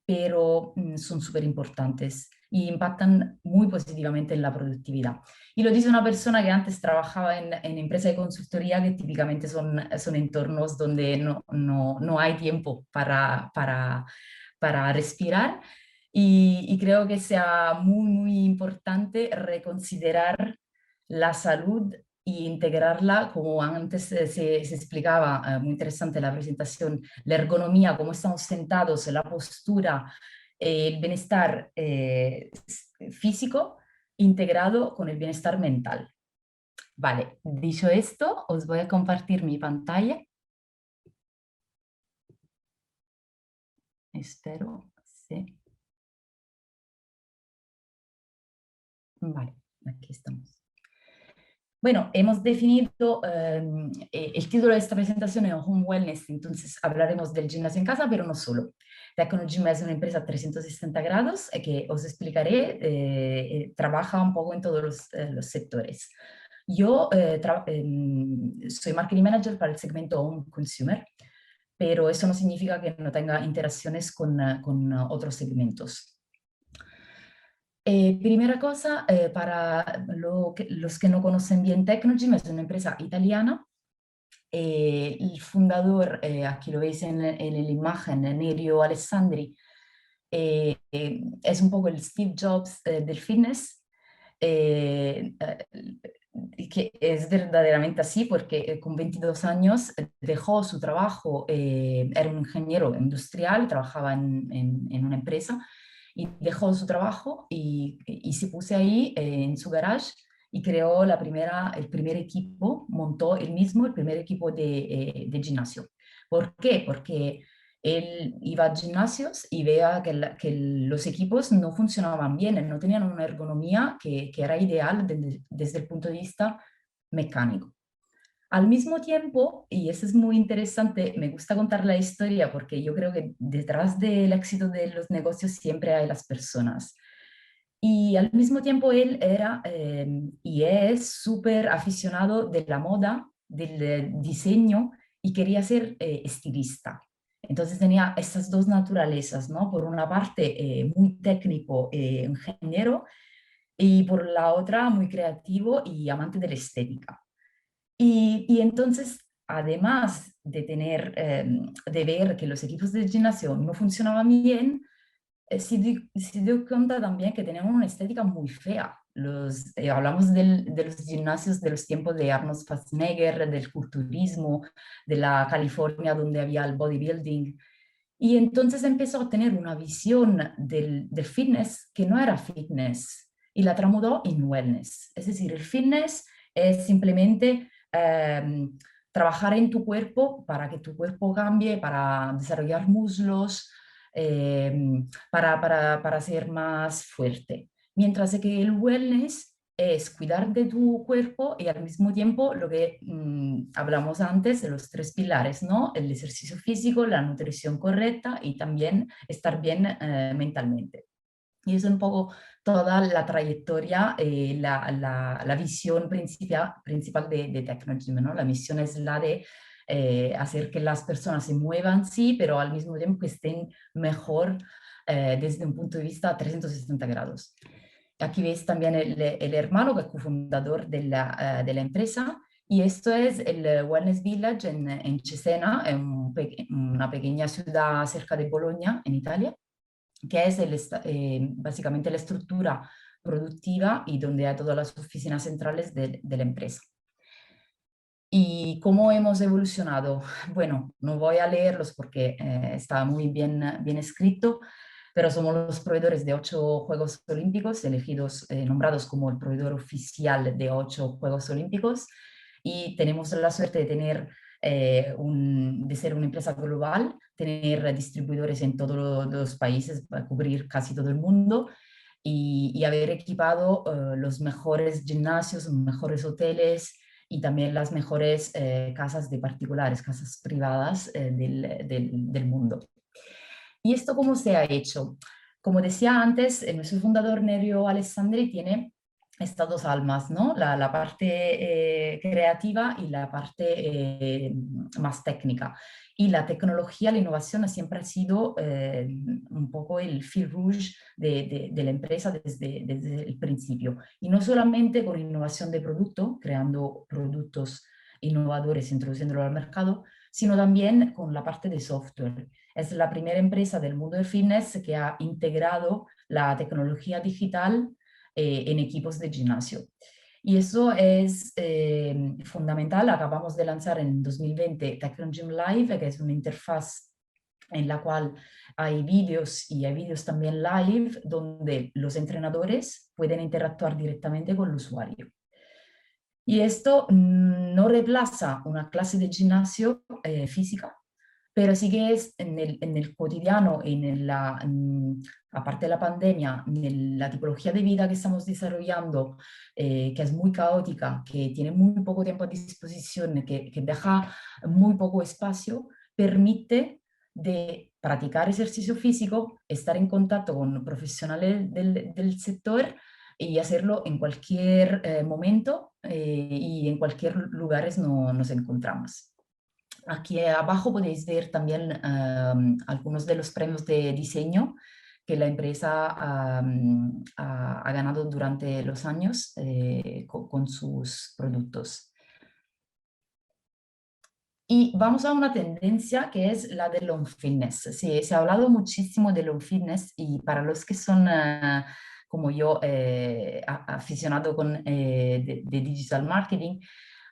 pero son súper importantes y impactan muy positivamente en la productividad. Y lo dice una persona que antes trabajaba en empresas de consultoría, que típicamente son entornos donde no hay tiempo para respirar. Y creo que sea muy, muy importante reconsiderar la salud e integrarla, como antes se explicaba, muy interesante la presentación, la ergonomía, cómo estamos sentados, la postura, el bienestar físico integrado con el bienestar mental. Vale, dicho esto, os voy a compartir mi pantalla. Espero, sí. Vale, aquí estamos. Bueno, hemos definido el título de esta presentación es Home Wellness, entonces hablaremos del gimnasio en casa, pero no solo. Technogym es una empresa a 360 grados que os explicaré, trabaja un poco en todos los sectores. Yo soy Marketing Manager para el segmento Home Consumer, pero eso no significa que no tenga interacciones con otros segmentos. Primera cosa, para los que no conocen bien Technogym, es una empresa italiana el fundador, aquí lo veis en la imagen, Nerio Alessandri, es un poco el Steve Jobs del fitness, que es verdaderamente así porque con 22 años dejó su trabajo, era un ingeniero industrial, trabajaba en una empresa y dejó su trabajo y se puso ahí en su garage y creó el primer equipo, montó él mismo el primer equipo de gimnasio. ¿Por qué? Porque él iba a gimnasios y veía que los equipos no funcionaban bien, no tenían una ergonomía que era ideal desde el punto de vista mecánico. Al mismo tiempo, y eso es muy interesante, me gusta contar la historia porque yo creo que detrás del éxito de los negocios siempre hay las personas. Y al mismo tiempo él era y es súper aficionado de la moda, del diseño y quería ser estilista. Entonces tenía estas dos naturalezas, ¿no? Por una parte muy técnico, ingeniero, y por la otra muy creativo y amante de la estética. Y entonces, además de de ver que los equipos de gimnasio no funcionaban bien, se dio cuenta también que tenían una estética muy fea. Hablamos de los gimnasios de los tiempos de Arnold Schwarzenegger, del culturismo, de la California donde había el bodybuilding. Y entonces empezó a tener una visión del fitness que no era fitness y la tramudó en wellness. Es decir, el fitness es simplemente trabajar en tu cuerpo para que tu cuerpo cambie, para desarrollar muslos, para ser más fuerte. Mientras que el wellness es cuidar de tu cuerpo y al mismo tiempo lo que hablamos antes de los tres pilares, ¿no? El ejercicio físico, la nutrición correcta y también estar bien mentalmente. Y es un poco toda la trayectoria, la visión principal de Technogym, ¿no? La misión es la de hacer que las personas se muevan, sí, pero al mismo tiempo que estén mejor desde un punto de vista 360 grados. Aquí veis también el hermano que es cofundador de la empresa. Y esto es el Wellness Village en Cesena, en una pequeña ciudad cerca de Bolonia, en Italia, que es básicamente la estructura productiva y donde hay todas las oficinas centrales de la empresa. ¿Y cómo hemos evolucionado? Bueno, no voy a leerlos porque está muy bien escrito, pero somos los proveedores de 8 Juegos Olímpicos, elegidos, nombrados como el proveedor oficial de 8 Juegos Olímpicos, y tenemos la suerte de tener de ser una empresa global, tener distribuidores en todos los países para cubrir casi todo el mundo y haber equipado los mejores gimnasios, los mejores hoteles y también las mejores casas de particulares, casas privadas del mundo. ¿Y esto cómo se ha hecho? Como decía antes, nuestro fundador Nerio Alessandri tiene estas dos almas, ¿no? La parte creativa y la parte más técnica. Y la tecnología, la innovación siempre ha sido un poco el fil rouge de la empresa desde el principio. Y no solamente con innovación de producto, creando productos innovadores, introduciéndolo al mercado, sino también con la parte de software. Es la primera empresa del mundo del fitness que ha integrado la tecnología digital en equipos de gimnasio. Y eso es fundamental. Acabamos de lanzar en 2020 Technogym Live, que es una interfaz en la cual hay vídeos y hay vídeos también live donde los entrenadores pueden interactuar directamente con el usuario. Y esto no reemplaza una clase de gimnasio física, pero sí que es en el cotidiano, aparte de la pandemia, en la tipología de vida que estamos desarrollando, que es muy caótica, que tiene muy poco tiempo a disposición, que deja muy poco espacio, permite de practicar ejercicio físico, estar en contacto con profesionales del sector y hacerlo en cualquier momento y en cualquier lugar nos encontramos. Aquí abajo podéis ver también algunos de los premios de diseño que la empresa ha ganado durante los años con sus productos. Y vamos a una tendencia que es la del home fitness. Se ha hablado muchísimo del home fitness y para los que son como yo aficionado de digital marketing,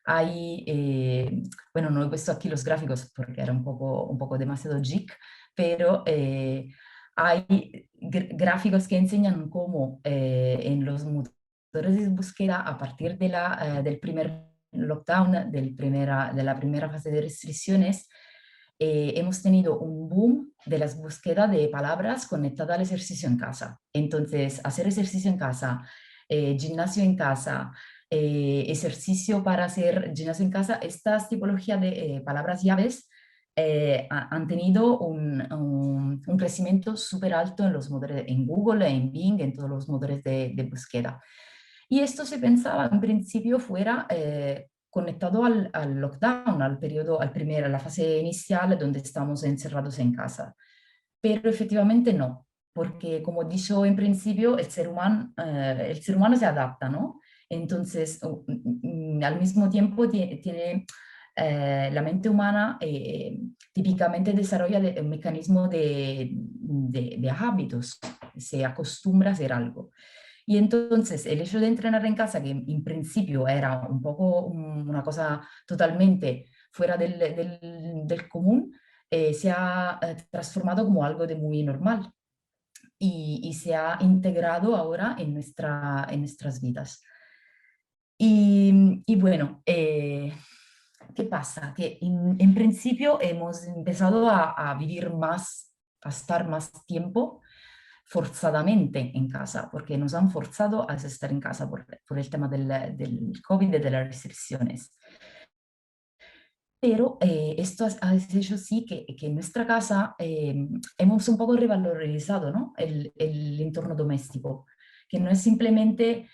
hay, bueno, no he puesto aquí los gráficos porque era un poco demasiado geek, pero hay gráficos que enseñan cómo en los motores de búsqueda a partir del primer lockdown, de la primera fase de restricciones, hemos tenido un boom de las búsquedas de palabras conectadas al ejercicio en casa. Entonces, hacer ejercicio en casa, gimnasio en casa, ejercicio para hacer gimnasio en casa, estas tipologías de palabras llaves han tenido un crecimiento súper alto en los motores, en Google, en Bing, en todos los motores de búsqueda. Y esto se pensaba en principio fuera conectado al lockdown, al periodo, a la fase inicial donde estamos encerrados en casa. Pero efectivamente no, porque como he dicho en principio, el ser humano se adapta, ¿no? Entonces, al mismo tiempo tiene la mente humana típicamente desarrolla un mecanismo de hábitos, se acostumbra a hacer algo. Y entonces el hecho de entrenar en casa, que en principio era un poco una cosa totalmente fuera del común, se ha transformado como algo de muy normal y se ha integrado ahora en nuestras vidas. Y bueno, ¿qué pasa? Que en principio hemos empezado a vivir más, a estar más tiempo forzadamente en casa, porque nos han forzado a estar en casa por el tema del COVID y de las restricciones. Pero esto ha hecho sí que en nuestra casa hemos un poco revalorizado, ¿no? el entorno doméstico, que no es simplemente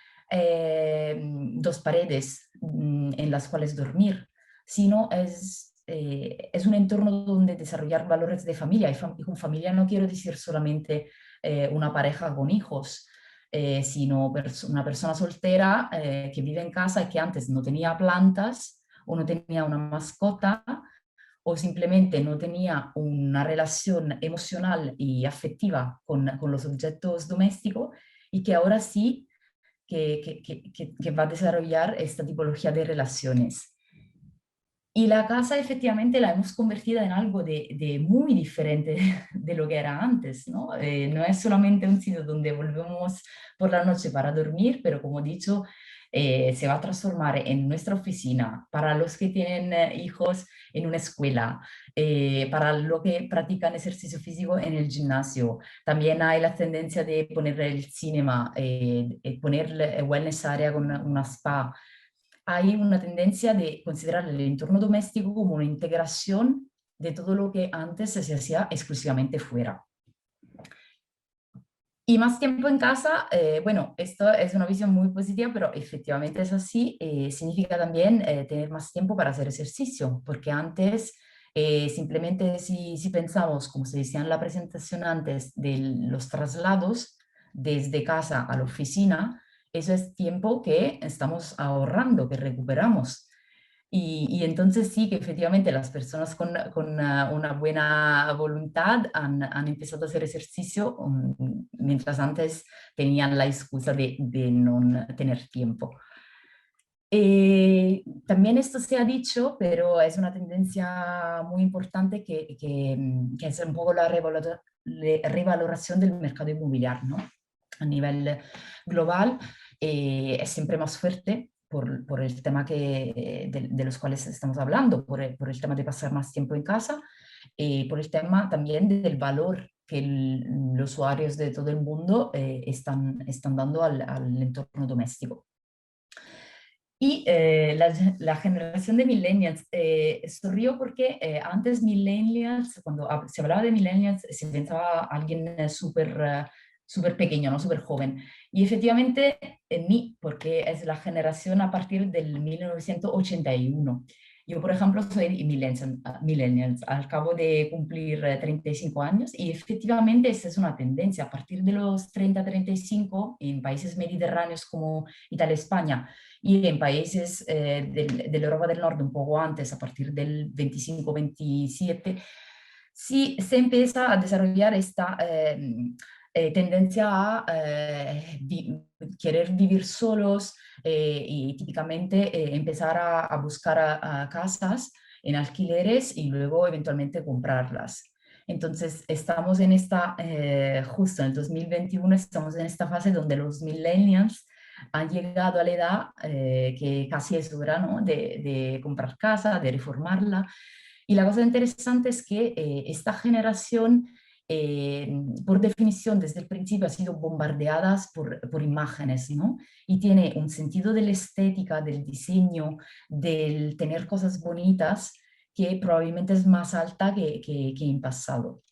dos paredes en las cuales dormir, sino es un entorno donde desarrollar valores de familia. Y con familia no quiero decir solamente una pareja con hijos, sino una persona soltera que vive en casa y que antes no tenía plantas o no tenía una mascota o simplemente no tenía una relación emocional y afectiva con los objetos domésticos y que ahora sí que va a desarrollar esta tipología de relaciones. Y la casa efectivamente la hemos convertido en algo de muy diferente de lo que era antes, ¿no? No es solamente un sitio donde volvemos por la noche para dormir, pero como he dicho, se va a transformar en nuestra oficina, para los que tienen hijos en una escuela, para los que practican ejercicio físico en el gimnasio. También hay la tendencia de poner el cinema, poner el wellness area con una spa. Hay una tendencia de considerar el entorno doméstico como una integración de todo lo que antes se hacía exclusivamente fuera. Y más tiempo en casa, bueno, esto es una visión muy positiva, pero efectivamente es así, significa también tener más tiempo para hacer ejercicio, porque antes simplemente si pensamos, como se decía en la presentación antes, de los traslados desde casa a la oficina, eso es tiempo que estamos ahorrando, que recuperamos. Y entonces sí que efectivamente las personas con una buena voluntad han empezado a hacer ejercicio mientras antes tenían la excusa de no tener tiempo. También esto se ha dicho, pero es una tendencia muy importante que es un poco la revaloración del mercado inmobiliario, ¿no? A nivel global es siempre más fuerte por el tema de los cuales estamos hablando, por el tema de pasar más tiempo en casa y por el tema también del valor que los usuarios de todo el mundo están dando al entorno doméstico. Y la generación de millennials, sonrió porque antes millennials, cuando se hablaba de millennials, se pensaba alguien súper pequeño, ¿no? Súper joven. Y efectivamente, ni, porque es la generación a partir del 1981. Yo, por ejemplo, soy millennials, al cabo de cumplir 35 años, y efectivamente esta es una tendencia. A partir de los 30-35, en países mediterráneos como Italia, España, y en países de la Europa del Norte un poco antes, a partir del 25-27, sí se empieza a desarrollar esta tendencia a querer vivir solos y típicamente empezar a buscar a casas en alquileres y luego eventualmente comprarlas. Entonces, estamos en esta, justo en el 2021, estamos en esta fase donde los millennials han llegado a la edad que casi es hora, ¿no? de comprar casa, de reformarla. Y la cosa interesante es que esta generación, por definición, desde el principio ha sido bombardeada por imágenes, ¿no? Y tiene un sentido de la estética, del diseño, del tener cosas bonitas, que probablemente es más alta que en pasado.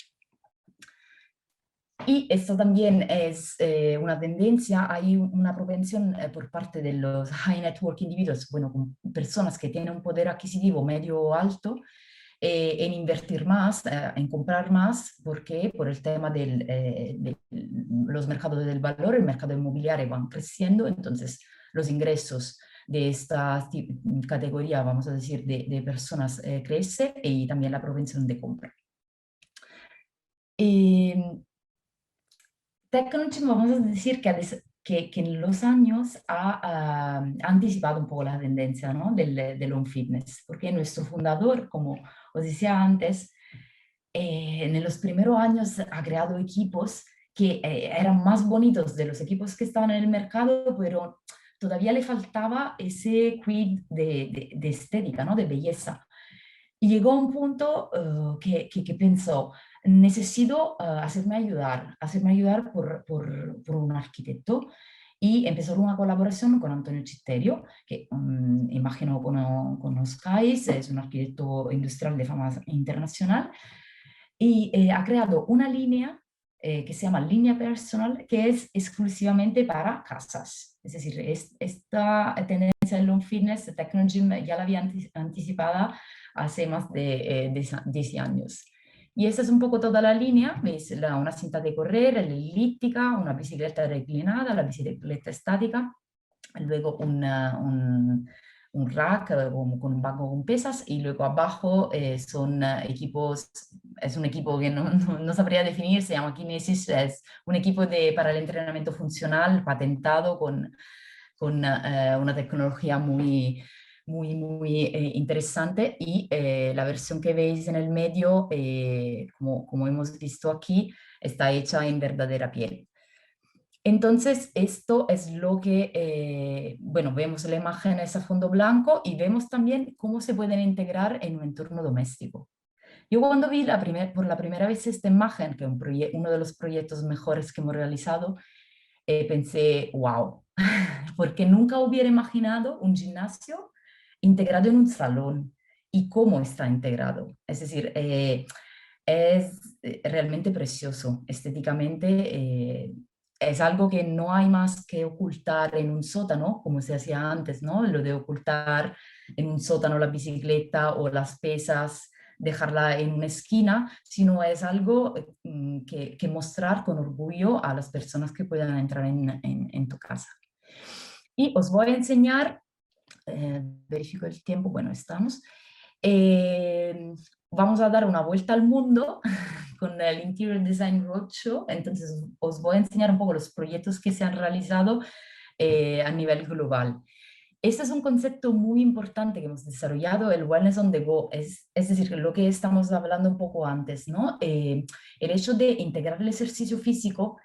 Y esto también es una tendencia, hay una propensión por parte de los high net worth individuos, bueno, personas que tienen un poder adquisitivo medio alto, en invertir más, en comprar más, porque por el tema de los mercados del valor, el mercado inmobiliario van creciendo, entonces los ingresos de esta categoría, vamos a decir, de personas crece y también la propensión de compra. Technology, vamos a decir que en los años ha anticipado un poco la tendencia, ¿no? del home fitness, porque nuestro fundador, como os decía antes, en los primeros años ha creado equipos que eran más bonitos de los equipos que estaban en el mercado, pero todavía le faltaba ese quid de estética, ¿no? De belleza. Y llegó a un punto que pensó, necesito hacerme ayudar por un arquitecto. Y empezó una colaboración con Antonio Citterio, que imagino conozcáis, es un arquitecto industrial de fama internacional, y ha creado una línea que se llama Línea Personal, que es exclusivamente para casas. Es decir, esta tendencia del home fitness, de Technogym, ya la había anticipada hace más de 10 años. Y esa es un poco toda la línea, veis una cinta de correr, la elíptica, una bicicleta reclinada, la bicicleta estática, luego un rack con un banco con pesas, y luego abajo son equipos, es un equipo que no sabría definir, se llama Kinesis, es un equipo para el entrenamiento funcional patentado con una tecnología muy interesante, y la versión que veis en el medio, como hemos visto aquí, está hecha en verdadera piel. Entonces, esto es lo que, bueno, vemos la imagen esa fondo blanco y vemos también cómo se pueden integrar en un entorno doméstico. Yo cuando vi por la primera vez esta imagen, que es uno de los proyectos mejores que hemos realizado, pensé, wow, porque nunca hubiera imaginado un gimnasio integrado en un salón y cómo está integrado. Es decir, es realmente precioso estéticamente. Es algo que no hay más que ocultar en un sótano, como se hacía antes, ¿no? Lo de ocultar en un sótano la bicicleta o las pesas, dejarla en una esquina, sino es algo que mostrar con orgullo a las personas que puedan entrar en tu casa. Y os voy a enseñar, verifico el tiempo, bueno, estamos. Vamos a dar una vuelta al mundo con el Interior Design Roadshow, entonces os voy a enseñar un poco los proyectos que se han realizado a nivel global. Este es un concepto muy importante que hemos desarrollado, el Wellness on the Go, es decir, lo que estamos hablando un poco antes, ¿no? El hecho de integrar el ejercicio físico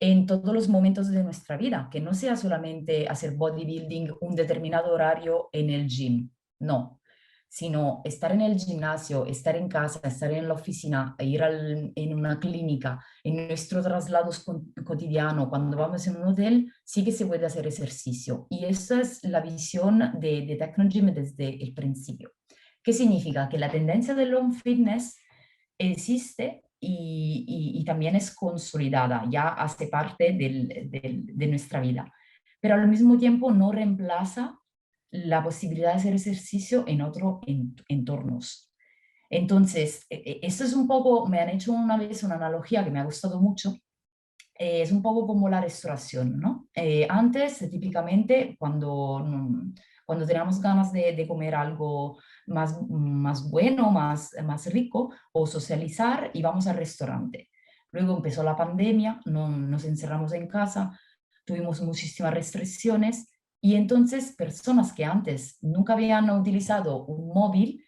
en todos los momentos de nuestra vida, que no sea solamente hacer bodybuilding un determinado horario en el gym, no, sino estar en el gimnasio, estar en casa, estar en la oficina, ir en una clínica, en nuestros traslados cotidianos, cuando vamos en un hotel, sí que se puede hacer ejercicio. Y esa es la visión de Technogym desde el principio. ¿Qué significa? Que la tendencia del home fitness existe y también es consolidada, ya hace parte de nuestra vida, pero al mismo tiempo no reemplaza la posibilidad de hacer ejercicio en otros entornos. Entonces, esto es un poco, me han hecho una vez una analogía que me ha gustado mucho, es un poco como la restauración, ¿no? Antes, típicamente, cuando teníamos ganas de comer algo más bueno, más rico, o socializar, íbamos al restaurante. Luego empezó la pandemia, nos encerramos en casa, tuvimos muchísimas restricciones y entonces personas que antes nunca habían utilizado un móvil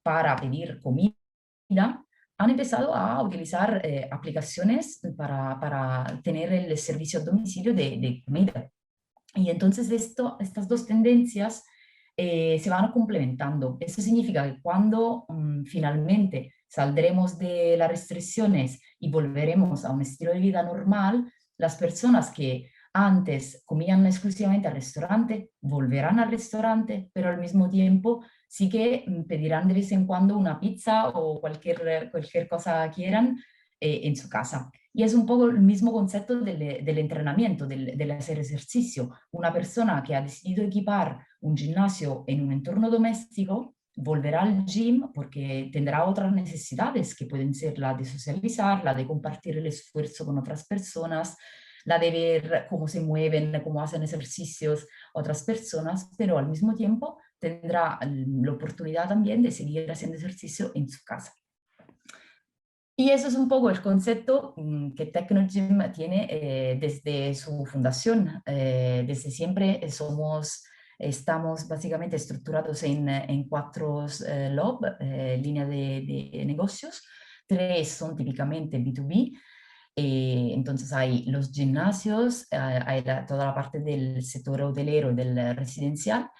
para pedir comida, han empezado a utilizar aplicaciones para tener el servicio a domicilio de comida. Y entonces estas dos tendencias se van complementando. Eso significa que cuando finalmente saldremos de las restricciones y volveremos a un estilo de vida normal, las personas que antes comían exclusivamente al restaurante volverán al restaurante, pero al mismo tiempo sí que pedirán de vez en cuando una pizza o cualquier cosa quieran en su casa. Y es un poco el mismo concepto del entrenamiento, del hacer ejercicio. Una persona que ha decidido equipar un gimnasio en un entorno doméstico volverá al gym porque tendrá otras necesidades que pueden ser la de socializar, la de compartir el esfuerzo con otras personas, la de ver cómo se mueven, cómo hacen ejercicios otras personas, pero al mismo tiempo tendrá la oportunidad también de seguir haciendo ejercicio en su casa. Y eso es un poco el concepto que Technogym tiene desde su fundación. Desde siempre estamos básicamente estructurados en 4 líneas de negocios. 3 son típicamente B2B. Entonces hay los gimnasios, hay toda la parte del sector hotelero y del residencial,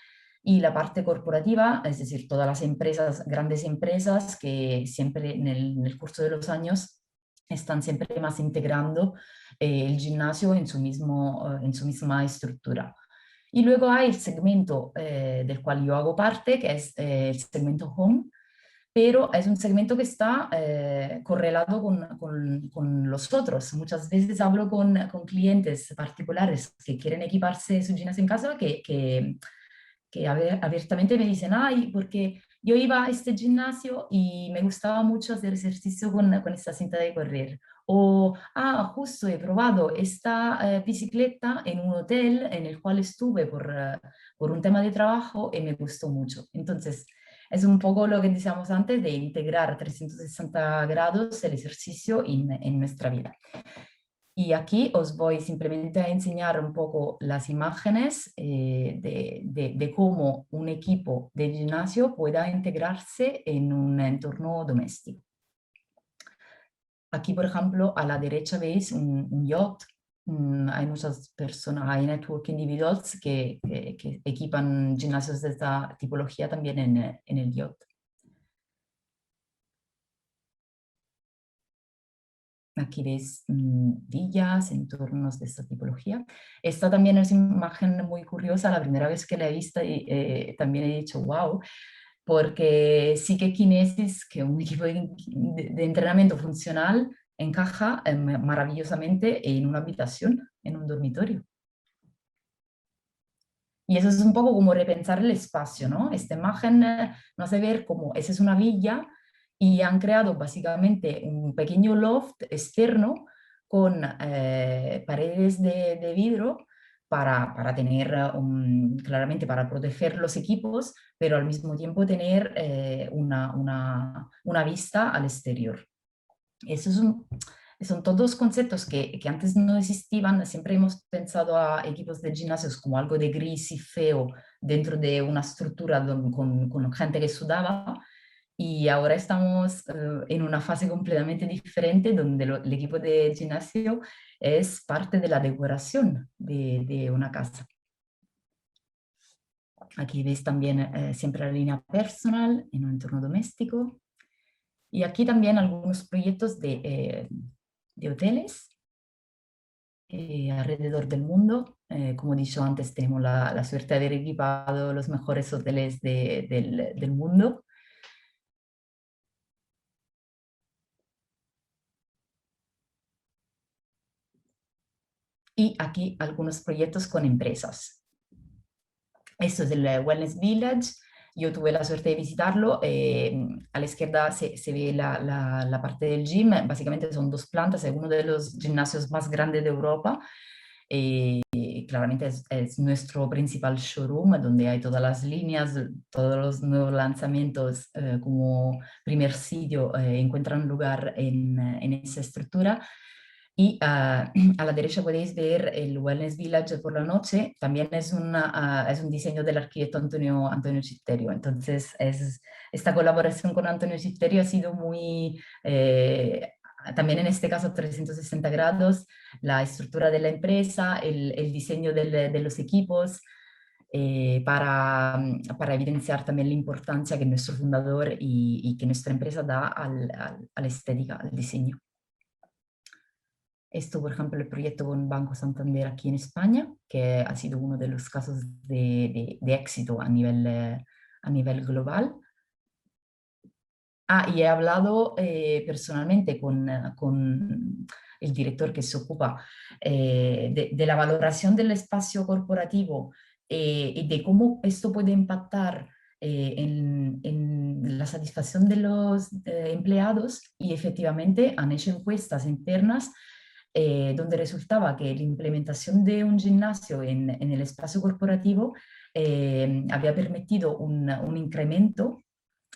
y la parte corporativa, es decir, todas las empresas, grandes empresas que siempre en el curso de los años están siempre más integrando el gimnasio en su misma estructura. Y luego hay el segmento del cual yo hago parte, que es el segmento Home, pero es un segmento que está correlado con los otros. Muchas veces hablo con clientes particulares que quieren equiparse su gimnasio en casa, que abiertamente me dicen, ay, porque yo iba a este gimnasio y me gustaba mucho hacer ejercicio con esta cinta de correr. O, justo he probado esta bicicleta en un hotel en el cual estuve por un tema de trabajo y me gustó mucho. Entonces, es un poco lo que decíamos antes de integrar 360 grados el ejercicio en nuestra vida. Y aquí os voy simplemente a enseñar un poco las imágenes de cómo un equipo de gimnasio pueda integrarse en un entorno doméstico. Aquí, por ejemplo, a la derecha veis un yacht. Hay muchas personas, hay network individuals que equipan gimnasios de esta tipología también en el yacht. Aquí veis villas, entornos de esta tipología. Esta también es una imagen muy curiosa, la primera vez que la he visto y también he dicho wow, porque sí que Kinesis, que es un equipo de entrenamiento funcional, encaja maravillosamente en una habitación, en un dormitorio. Y eso es un poco como repensar el espacio, ¿no? Esta imagen nos hace ver como esa es una villa y han creado básicamente un pequeño loft externo con paredes de vidrio para tener, claramente para proteger los equipos, pero al mismo tiempo tener una vista al exterior. Eso son todos conceptos que antes no existían. Siempre hemos pensado a equipos de gimnasios como algo de gris y feo dentro de una estructura con gente que sudaba. Y ahora estamos en una fase completamente diferente donde el equipo de gimnasio es parte de la decoración de una casa. Aquí veis también siempre la línea personal en un entorno doméstico. Y aquí también algunos proyectos de hoteles alrededor del mundo. Como he dicho antes, tenemos la suerte de haber equipado los mejores hoteles del mundo. Y aquí algunos proyectos con empresas. Esto es el Wellness Village. Yo tuve la suerte de visitarlo. A la izquierda se ve la parte del gym. Básicamente son 2 plantas, es uno de los gimnasios más grandes de Europa. Claramente es nuestro principal showroom, donde hay todas las líneas, todos los nuevos lanzamientos como primer sitio encuentran lugar en esa estructura. Y a la derecha podéis ver el Wellness Village por la noche. También es un diseño del arquitecto Antonio Citterio. Entonces, esta colaboración con Antonio Citterio ha sido muy, también en este caso, 360 grados, la estructura de la empresa, el diseño de los equipos, para evidenciar también la importancia que nuestro fundador y que nuestra empresa da a la estética, al diseño. Esto, por ejemplo, el proyecto con Banco Santander aquí en España, que ha sido uno de los casos de éxito a nivel global. Y he hablado personalmente con el director que se ocupa de la valoración del espacio corporativo y de cómo esto puede impactar en la satisfacción de los empleados, y efectivamente han hecho encuestas internas donde resultaba que la implementación de un gimnasio en el espacio corporativo había permitido un incremento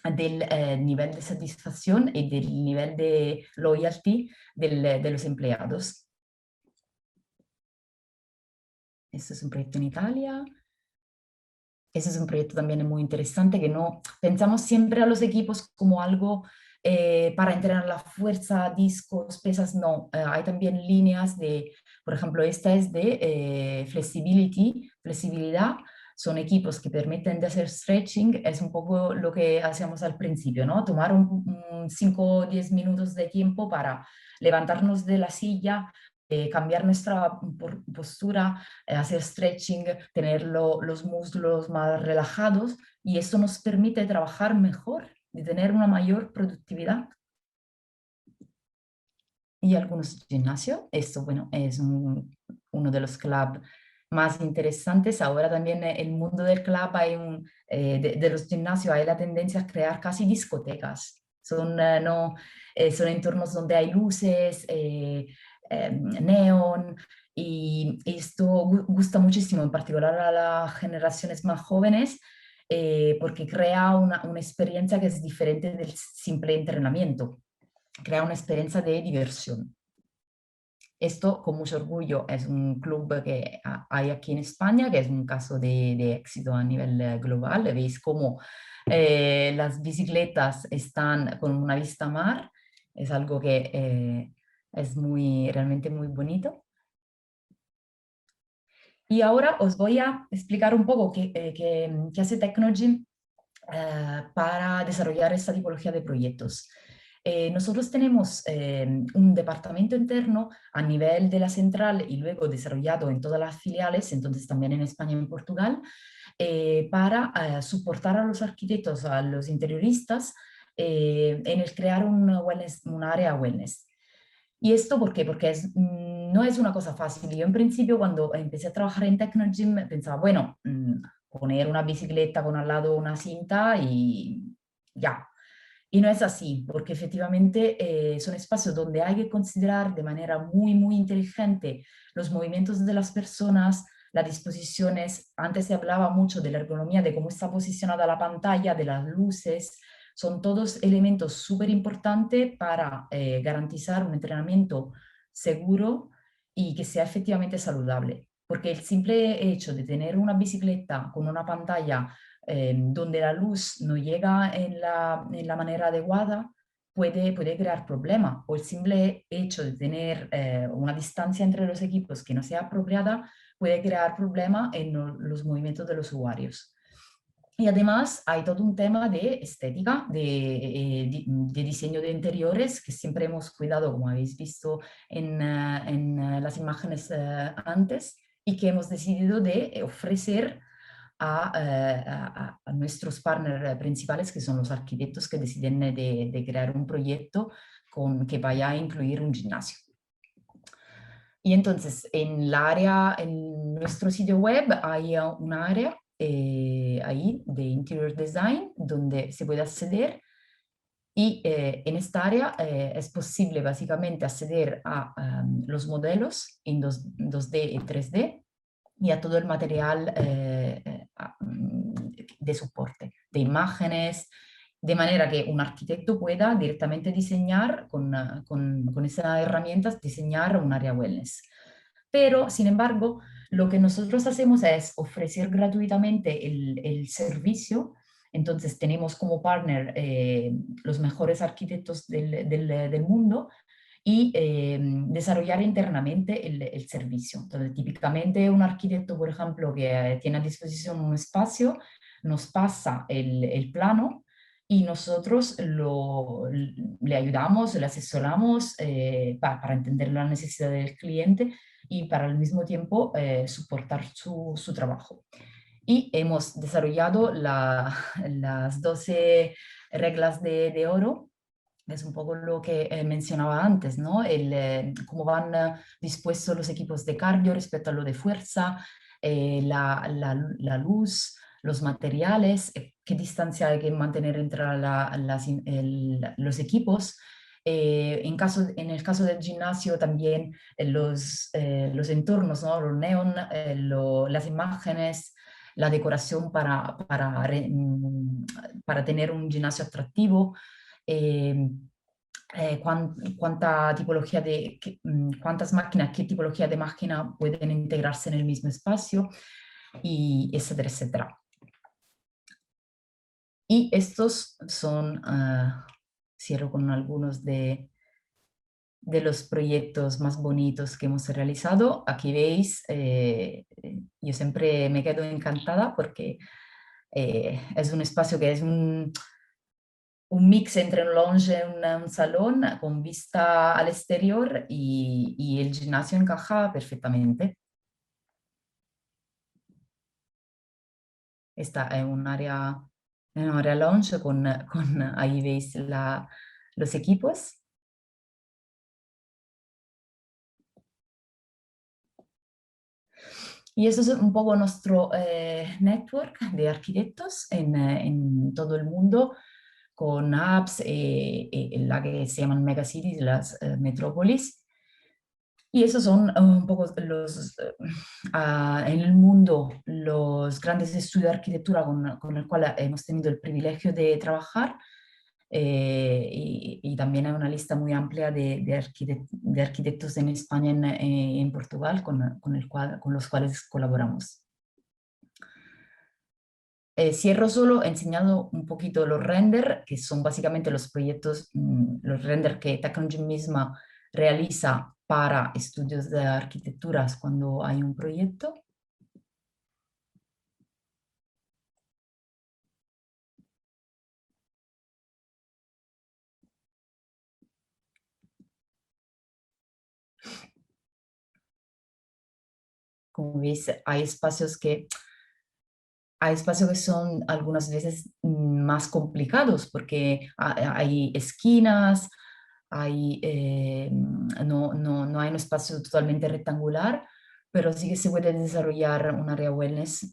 del nivel de satisfacción y del nivel de loyalty de los empleados. Este es un proyecto en Italia. Ese es un proyecto también muy interesante, que no pensamos siempre a los equipos como algo para entrenar la fuerza, discos, pesas. No, hay también líneas de, por ejemplo, esta es de flexibilidad. Son equipos que permiten de hacer stretching. Es un poco lo que hacíamos al principio, ¿no? Tomar 5 o 10 minutos de tiempo para levantarnos de la silla, cambiar nuestra postura, hacer stretching, tener los músculos más relajados, y esto nos permite trabajar mejor y tener una mayor productividad. Y algunos gimnasios, esto bueno, es uno de los clubs más interesantes. Ahora también en el mundo del club hay de los gimnasios hay la tendencia a crear casi discotecas. Son entornos donde hay luces, neón, y esto gusta muchísimo, en particular a las generaciones más jóvenes, porque crea una experiencia que es diferente del simple entrenamiento, crea una experiencia de diversión. Esto, con mucho orgullo, es un club que hay aquí en España, que es un caso de éxito a nivel global. Veis cómo las bicicletas están con una vista a mar. Es algo que es realmente muy bonito. Y ahora os voy a explicar un poco qué hace Technogym para desarrollar esta tipología de proyectos. Nosotros tenemos un departamento interno a nivel de la central y luego desarrollado en todas las filiales, entonces también en España y en Portugal, para soportar a los arquitectos, a los interioristas, en el crear un área wellness. ¿Y esto por qué? Porque no es una cosa fácil. Yo en principio, cuando empecé a trabajar en Technogym, pensaba, bueno, poner una bicicleta con al lado una cinta y ya. Y no es así, porque efectivamente son espacios donde hay que considerar de manera muy, muy inteligente los movimientos de las personas, las disposiciones. Antes se hablaba mucho de la ergonomía, de cómo está posicionada la pantalla, de las luces. Son todos elementos súper importantes para garantizar un entrenamiento seguro y que sea efectivamente saludable. Porque el simple hecho de tener una bicicleta con una pantalla donde la luz no llega en la manera adecuada, puede crear problemas. O el simple hecho de tener una distancia entre los equipos que no sea apropiada puede crear problemas en los movimientos de los usuarios. Y además hay todo un tema de estética, de diseño de interiores, que siempre hemos cuidado, como habéis visto en las imágenes antes, y que hemos decidido de ofrecer a nuestros partners principales, que son los arquitectos que deciden de crear un proyecto que vaya a incluir un gimnasio. Y entonces en nuestro sitio web hay un área ahí de Interior Design, donde se puede acceder. Y en esta área es posible básicamente acceder a los modelos en 2D y 3D y a todo el material de soporte, de imágenes, de manera que un arquitecto pueda directamente diseñar con esas herramientas, diseñar un área wellness. Pero, sin embargo, lo que nosotros hacemos es ofrecer gratuitamente el servicio. Entonces tenemos como partner los mejores arquitectos del mundo y desarrollar internamente el servicio. Entonces, típicamente un arquitecto, por ejemplo, que tiene a disposición un espacio, nos pasa el plano y nosotros le ayudamos, le asesoramos para entender la necesidad del cliente y para al mismo tiempo soportar su trabajo. Y hemos desarrollado las 12 reglas de oro. Es un poco lo que mencionaba antes, ¿no? Cómo van dispuestos los equipos de cardio respecto a lo de fuerza, la luz, los materiales, qué distancia hay que mantener entre los equipos. En el caso del gimnasio también los entornos, ¿no? Los neón, las imágenes, la decoración para tener un gimnasio atractivo. Cuántas máquinas, qué tipología de máquina pueden integrarse en el mismo espacio, y etcétera, etcétera. Y estos son, cierro con algunos de los proyectos más bonitos que hemos realizado. Aquí veis, yo siempre me quedo encantada porque es un espacio que es un mix entre un lounge y un salón con vista al exterior, y el gimnasio encaja perfectamente. Esta es un área lounge ahí veis los equipos. Y eso es un poco nuestro network de arquitectos en todo el mundo, con apps en la que se llaman megacities, las metrópolis. Y esos son un poco en el mundo los grandes estudios de arquitectura con el cual hemos tenido el privilegio de trabajar. Y también hay una lista muy amplia de arquitectos en España y en Portugal con los cuales colaboramos. Cierro solo enseñando un poquito los render, que son básicamente los proyectos, los render que Technology misma realiza para estudios de arquitecturas cuando hay un proyecto. Como veis, hay espacios que son algunas veces más complicados porque hay esquinas, no hay un espacio totalmente rectangular, pero sí que se puede desarrollar un área wellness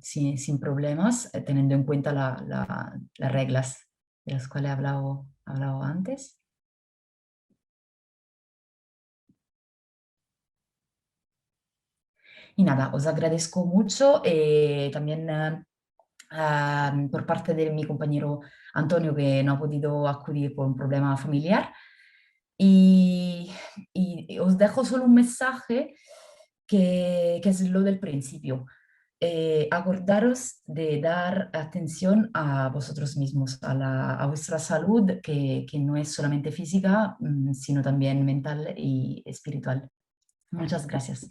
sin problemas, teniendo en cuenta las reglas de las cuales he hablado antes. Y nada, os agradezco mucho también por parte de mi compañero Antonio, que no ha podido acudir por un problema familiar. Y os dejo solo un mensaje que es lo del principio. Acordaros de dar atención a vosotros mismos, a vuestra salud, que no es solamente física, sino también mental y espiritual. Muchas gracias.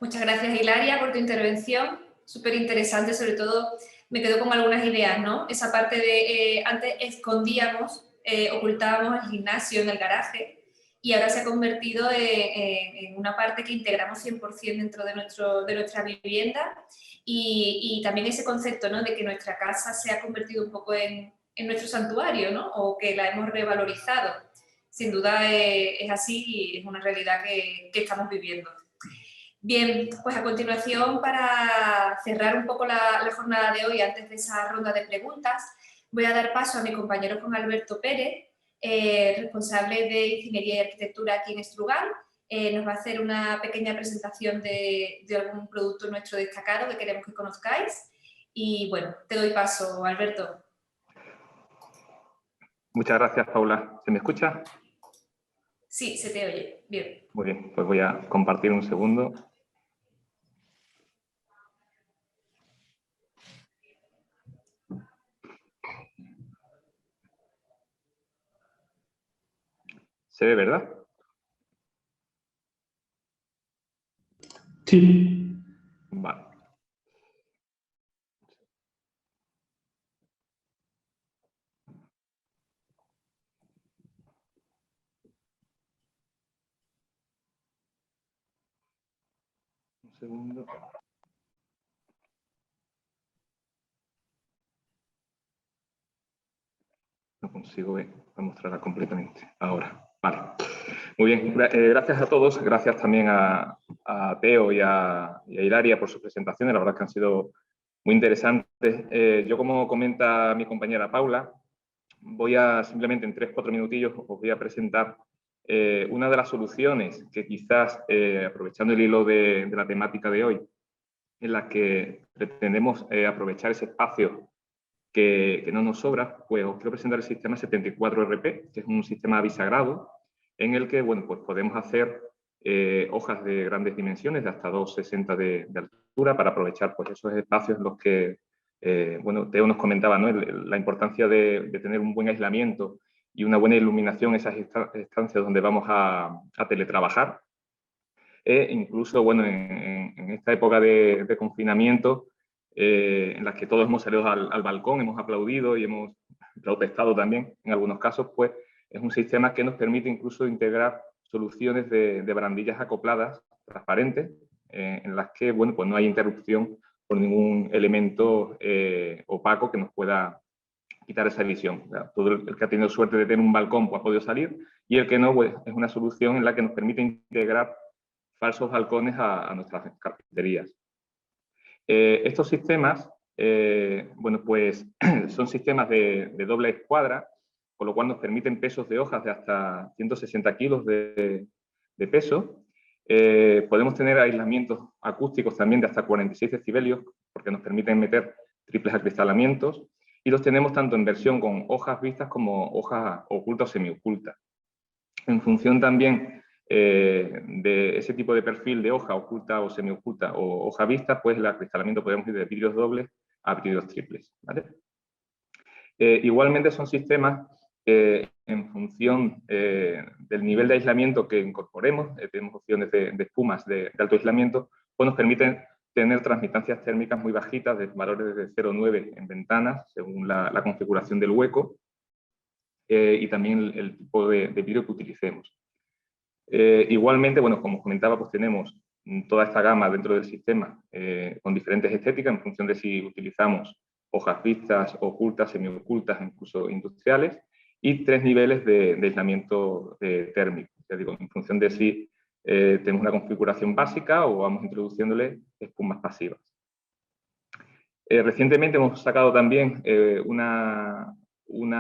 Muchas gracias, Hilaria, por tu intervención. Súper interesante, sobre todo me quedo con algunas ideas, ¿no? Esa parte de antes escondíamos, ocultábamos el gimnasio en el garaje, y ahora se ha convertido en una parte que integramos 100% dentro de nuestra vivienda, y también ese concepto, ¿no? De que nuestra casa se ha convertido un poco en nuestro santuario, ¿no? O que la hemos revalorizado. sin duda es así y es una realidad que estamos viviendo. Bien, pues a continuación, para cerrar un poco la jornada de hoy, antes de esa ronda de preguntas, voy a dar paso a mi compañero Juan Alberto Pérez, responsable de Ingeniería y Arquitectura aquí en Estrugal. Nos va a hacer una pequeña presentación de algún producto nuestro destacado que queremos que conozcáis. Y bueno, te doy paso, Alberto. Muchas gracias, Paula. ¿Se me escucha? Sí, se te oye. Bien. Muy bien, pues voy a compartir un segundo. ¿Se ve, verdad? Sí. Vale. Un segundo. No consigo mostrarla completamente. Ahora. Vale. Muy bien. Gracias a todos. Gracias también a Teo y a Hilaria por sus presentaciones. La verdad que han sido muy interesantes. Yo, como comenta mi compañera Paula, voy a simplemente en 3-4 minutillos os voy a presentar una de las soluciones que quizás, aprovechando el hilo de la temática de hoy, en la que pretendemos aprovechar ese espacio que no nos sobra, pues os quiero presentar el sistema 74RP, que es un sistema bisagrado en el que, bueno, pues podemos hacer hojas de grandes dimensiones, de hasta 2,60 de altura, para aprovechar pues esos espacios en los que, bueno, Teo nos comentaba, ¿no?, la importancia de tener un buen aislamiento y una buena iluminación en esas estancias donde vamos a teletrabajar. Incluso, bueno, en esta época de confinamiento, en las que todos hemos salido al balcón, hemos aplaudido y hemos protestado también, en algunos casos, pues es un sistema que nos permite incluso integrar soluciones de barandillas acopladas, transparentes, en las que, bueno, pues no hay interrupción por ningún elemento opaco que nos pueda quitar esa visión. O sea, todo el que ha tenido suerte de tener un balcón pues ha podido salir, y el que no, pues es una solución en la que nos permite integrar falsos balcones a nuestras carpinterías. Estos sistemas, bueno, pues son sistemas de doble escuadra, con lo cual nos permiten pesos de hojas de hasta 160 kilos de peso. Podemos tener aislamientos acústicos también de hasta 46 decibelios, porque nos permiten meter triples acristalamientos, y los tenemos tanto en versión con hojas vistas como hojas ocultas o semiocultas. En función también de ese tipo de perfil de hoja oculta o semioculta o hoja vista, pues el acristalamiento podemos ir de vidrios dobles a vidrios triples, ¿vale? Igualmente son sistemas que, en función del nivel de aislamiento que incorporemos, tenemos opciones de espumas de alto aislamiento, pues nos permiten tener transmitancias térmicas muy bajitas, de valores de 0,9 en ventanas, según la configuración del hueco, y también el tipo de vidrio que utilicemos. Igualmente, bueno, como comentaba, pues tenemos toda esta gama dentro del sistema con diferentes estéticas en función de si utilizamos hojas vistas, ocultas, semiocultas, incluso industriales, y 3 niveles de aislamiento térmico. Ya digo, en función de si tenemos una configuración básica o vamos introduciéndole espumas pasivas. Recientemente hemos sacado también una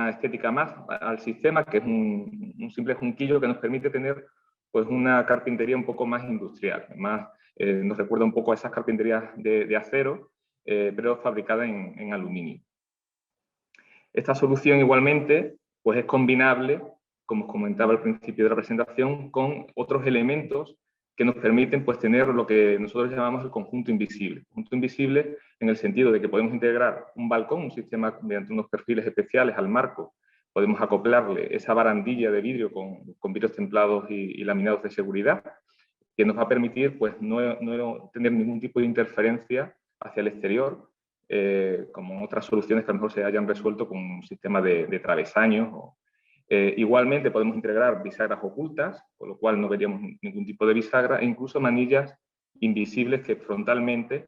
estética más al sistema, que es un simple junquillo que nos permite tener pues una carpintería un poco más industrial. Además, nos recuerda un poco a esas carpinterías de acero, pero fabricada en aluminio. Esta solución igualmente pues es combinable, como os comentaba al principio de la presentación, con otros elementos que nos permiten pues tener lo que nosotros llamamos el conjunto invisible. El conjunto invisible en el sentido de que podemos integrar un balcón, un sistema mediante unos perfiles especiales al marco. Podemos acoplarle esa barandilla de vidrio con vidrios templados y laminados de seguridad, que nos va a permitir pues, no tener ningún tipo de interferencia hacia el exterior, como otras soluciones que a lo mejor se hayan resuelto con un sistema de travesaños. Igualmente podemos integrar bisagras ocultas, con lo cual no veríamos ningún tipo de bisagra, e incluso manillas invisibles que frontalmente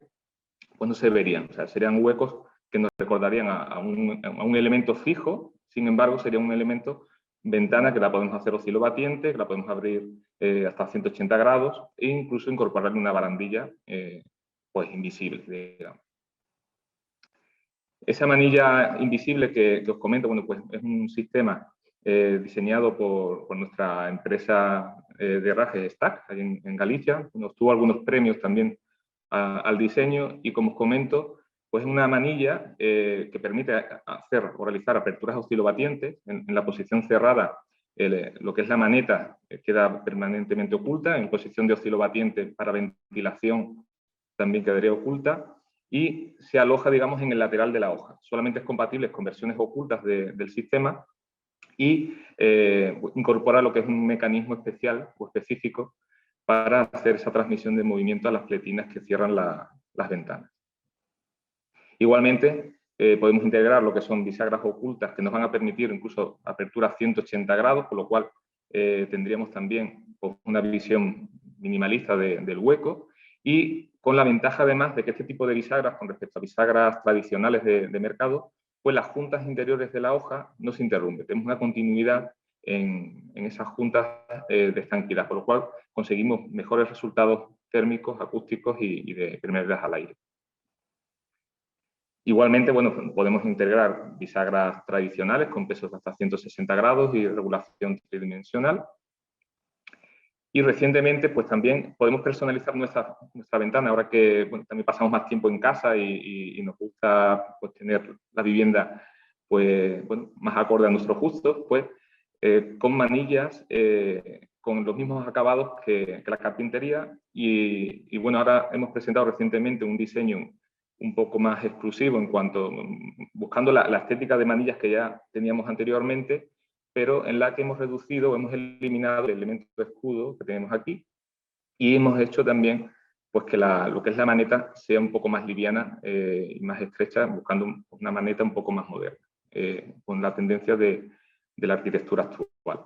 pues, no se verían. O sea, serían huecos que nos recordarían a un elemento fijo, sin embargo, sería un elemento ventana que la podemos hacer oscilobatiente, que la podemos abrir hasta 180 grados e incluso incorporarle una barandilla pues invisible, digamos. Esa manilla invisible que os comento, bueno, pues es un sistema diseñado por nuestra empresa de herrajes Stack, ahí en Galicia. Nos tuvo algunos premios también al diseño y, como os comento, pues es una manilla que permite hacer o realizar aperturas oscilobatientes en la posición cerrada. Lo que es la maneta queda permanentemente oculta, en posición de oscilobatiente para ventilación también quedaría oculta, y se aloja, digamos, en el lateral de la hoja. Solamente es compatible con versiones ocultas del sistema y incorpora lo que es un mecanismo especial o específico para hacer esa transmisión de movimiento a las fletinas que cierran las ventanas. Igualmente, podemos integrar lo que son bisagras ocultas que nos van a permitir incluso apertura 180 grados, con lo cual tendríamos también pues, una visión minimalista del hueco, y con la ventaja además de que este tipo de bisagras, con respecto a bisagras tradicionales de mercado, pues las juntas interiores de la hoja no se interrumpen. Tenemos una continuidad en esas juntas de estanquidad, por lo cual conseguimos mejores resultados térmicos, acústicos y de permeabilidad al aire. Igualmente, bueno, podemos integrar bisagras tradicionales con pesos de hasta 160 grados y regulación tridimensional. Y recientemente, pues también podemos personalizar nuestra ventana, ahora que bueno, también pasamos más tiempo en casa y nos gusta pues, tener la vivienda pues, bueno, más acorde a nuestros gustos, pues con manillas, con los mismos acabados que la carpintería. Y bueno, ahora hemos presentado recientemente un diseño un poco más exclusivo en cuanto, buscando la estética de manillas que ya teníamos anteriormente, pero en la que hemos reducido, hemos eliminado el elemento de escudo que tenemos aquí y hemos hecho también pues, que lo que es la maneta sea un poco más liviana y más estrecha, buscando una maneta un poco más moderna, con la tendencia de la arquitectura actual.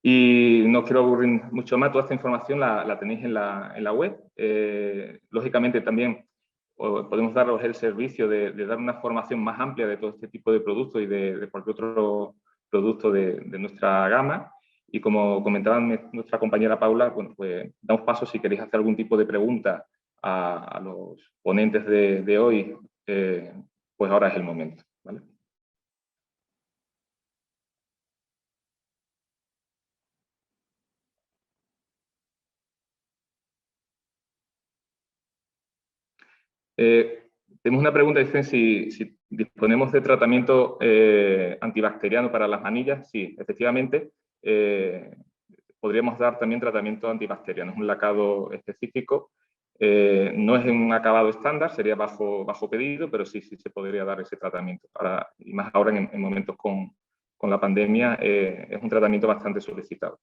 Y no quiero aburrir mucho más, toda esta información la tenéis en la web. Lógicamente también podemos daros el servicio de dar una formación más amplia de todo este tipo de productos y de cualquier otro producto de nuestra gama. Y como comentaba nuestra compañera Paula, bueno, pues damos paso si queréis hacer algún tipo de pregunta a los ponentes de hoy, pues ahora es el momento, ¿vale? Tenemos una pregunta, dicen si disponemos de tratamiento antibacteriano para las manillas. Sí, efectivamente, podríamos dar también tratamiento antibacteriano. Es un lacado específico, no es un acabado estándar, sería bajo pedido, pero sí se podría dar ese tratamiento. Y más ahora en momentos con la pandemia, es un tratamiento bastante solicitado.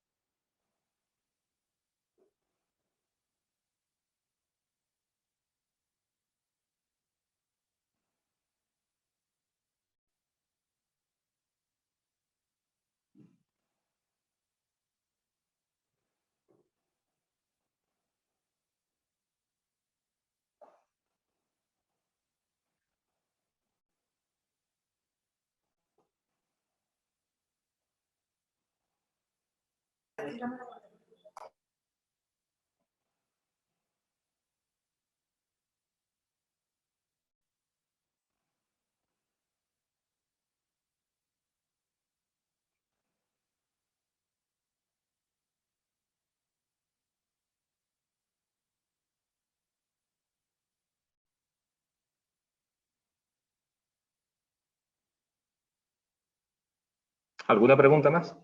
¿Alguna pregunta más?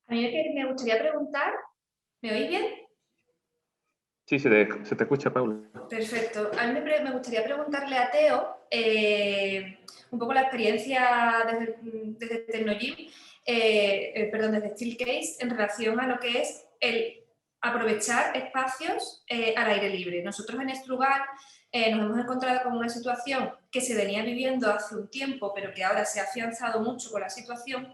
A mí me gustaría preguntar, ¿me oís bien? Sí, se te escucha, Paula. Perfecto. A mí me gustaría preguntarle a Teo un poco la experiencia desde Tecnogym desde Steelcase en relación a lo que es el aprovechar espacios al aire libre. Nosotros en Estrugal nos hemos encontrado con una situación que se venía viviendo hace un tiempo, pero que ahora se ha afianzado mucho con la situación,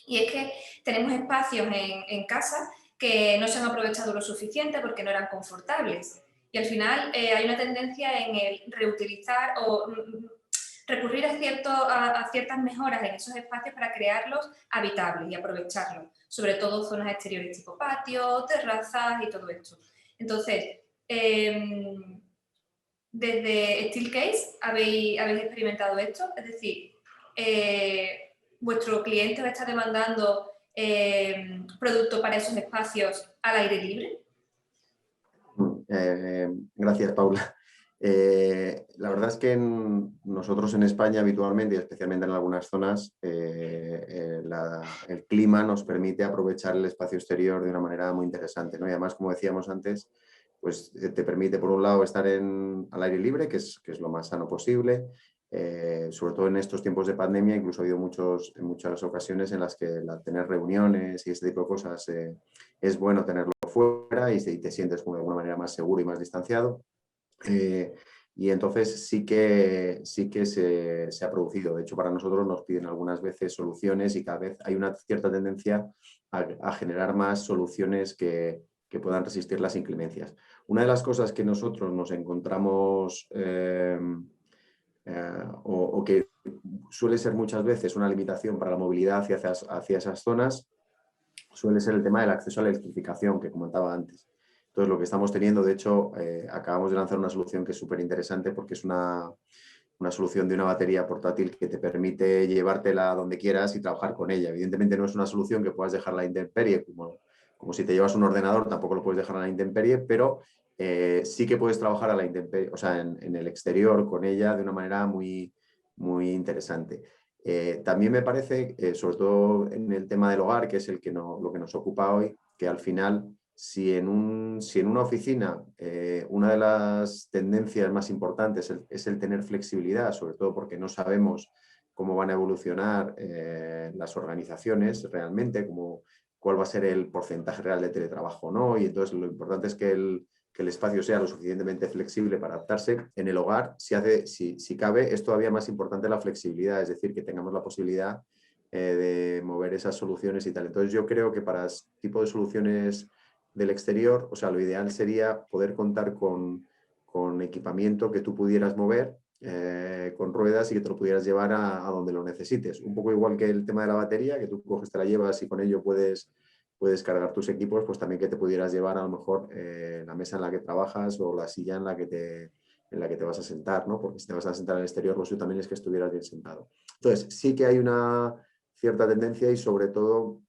y es que tenemos espacios en casa que no se han aprovechado lo suficiente porque no eran confortables. Y al final hay una tendencia en el reutilizar o recurrir a ciertas mejoras en esos espacios para crearlos habitables y aprovecharlos, sobre todo zonas exteriores tipo patio, terrazas y todo esto. Entonces, desde Steelcase habéis experimentado esto, es decir, vuestro cliente os está demandando producto para esos espacios al aire libre. Gracias, Paula. La verdad es que nosotros en España habitualmente, y especialmente en algunas zonas, el clima nos permite aprovechar el espacio exterior de una manera muy interesante, ¿no? Y además, como decíamos antes, pues te permite, por un lado, estar al aire libre, que es lo más sano posible. Sobre todo en estos tiempos de pandemia, incluso ha habido muchas ocasiones en las que tener reuniones y este tipo de cosas es bueno tenerlo fuera y te sientes de alguna manera más seguro y más distanciado. Y entonces sí que se ha producido. De hecho, para nosotros nos piden algunas veces soluciones y cada vez hay una cierta tendencia a generar más soluciones que puedan resistir las inclemencias. Una de las cosas que nosotros nos encontramos o que suele ser muchas veces una limitación para la movilidad hacia esas zonas suele ser el tema del acceso a la electrificación que comentaba antes. Entonces, lo que estamos teniendo, de hecho, acabamos de lanzar una solución que es súper interesante porque es una solución de una batería portátil que te permite llevártela donde quieras y trabajar con ella. Evidentemente no es una solución que puedas dejar a la intemperie, como si te llevas un ordenador, tampoco lo puedes dejar a la intemperie, pero sí que puedes trabajar a la intemperie, o sea, en el exterior con ella de una manera muy, muy interesante. También me parece, sobre todo en el tema del hogar, que es lo que nos ocupa hoy, que al final, si en una oficina una de las tendencias más importantes es el tener flexibilidad, sobre todo porque no sabemos cómo van a evolucionar las organizaciones realmente, cuál va a ser el porcentaje real de teletrabajo o no, y entonces lo importante es que el espacio sea lo suficientemente flexible para adaptarse. En el hogar, si cabe, es todavía más importante la flexibilidad, es decir, que tengamos la posibilidad de mover esas soluciones y tal. Entonces yo creo que para este tipo de soluciones del exterior, o sea, lo ideal sería poder contar con equipamiento que tú pudieras mover con ruedas y que te lo pudieras llevar a donde lo necesites. Un poco igual que el tema de la batería, que tú coges, te la llevas y con ello puedes cargar tus equipos, pues también que te pudieras llevar a lo mejor la mesa en la que trabajas o la silla en la que te vas a sentar, ¿no? Porque si te vas a sentar al exterior, lo suyo también es que estuvieras bien sentado. Entonces, sí que hay una cierta tendencia y sobre todo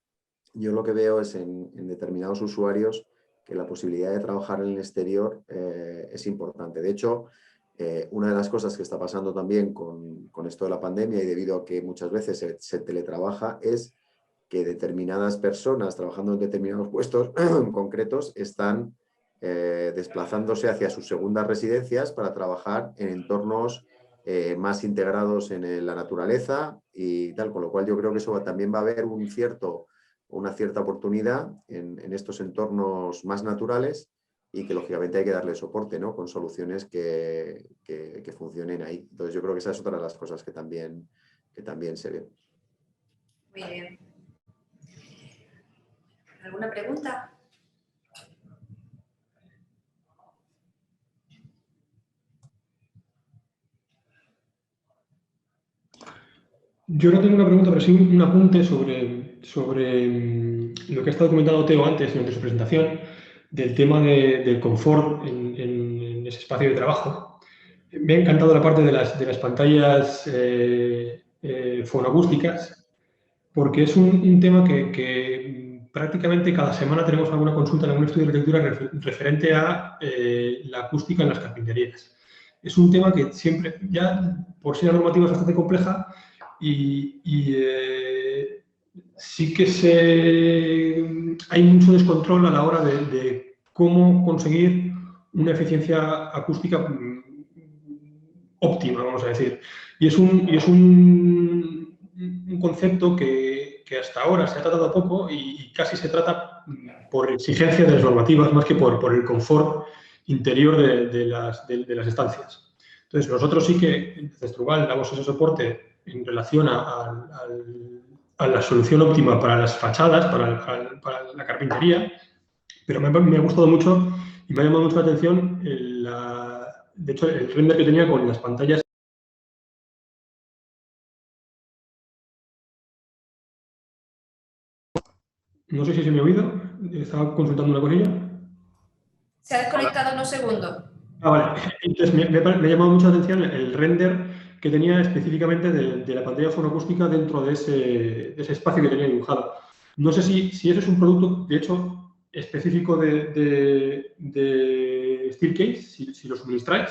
yo lo que veo es en determinados usuarios que la posibilidad de trabajar en el exterior es importante. De hecho, una de las cosas que está pasando también con esto de la pandemia y debido a que muchas veces se teletrabaja es que determinadas personas trabajando en determinados puestos concretos están desplazándose hacia sus segundas residencias para trabajar en entornos más integrados en la naturaleza y tal, con lo cual yo creo que eso también va a haber una cierta oportunidad en estos entornos más naturales y que lógicamente hay que darle soporte, ¿no? Con soluciones que funcionen ahí. Entonces yo creo que esa es otra de las cosas que también se ven. Muy bien. ¿Alguna pregunta? Yo no tengo una pregunta, pero sí un apunte sobre lo que ha estado comentando Teo antes durante su presentación, del tema del confort en ese espacio de trabajo. Me ha encantado la parte de las pantallas fonoacústicas, porque es un tema que prácticamente cada semana tenemos alguna consulta en algún estudio de arquitectura referente a la acústica en las carpinterías. Es un tema que siempre, ya por sí la normativa es bastante compleja, y sí que hay mucho descontrol a la hora de cómo conseguir una eficiencia acústica óptima, vamos a decir. Y es un concepto que que hasta ahora se ha tratado poco y casi se trata por exigencia de las normativas más que por el confort interior de las estancias. Entonces, nosotros sí que desde Strugal damos ese soporte en relación a la solución óptima para las fachadas, para la carpintería, pero me ha gustado mucho y me ha llamado mucho la atención de hecho, el render que tenía con las pantallas. No sé si se me ha oído, estaba consultando una cosilla. Se ha desconectado unos segundos. Vale. Entonces me ha llamado mucho la atención el render que tenía específicamente de la pantalla fonoacústica dentro de ese espacio que tenía dibujado. No sé si eso es un producto, de hecho, específico de Steelcase, si lo suministráis.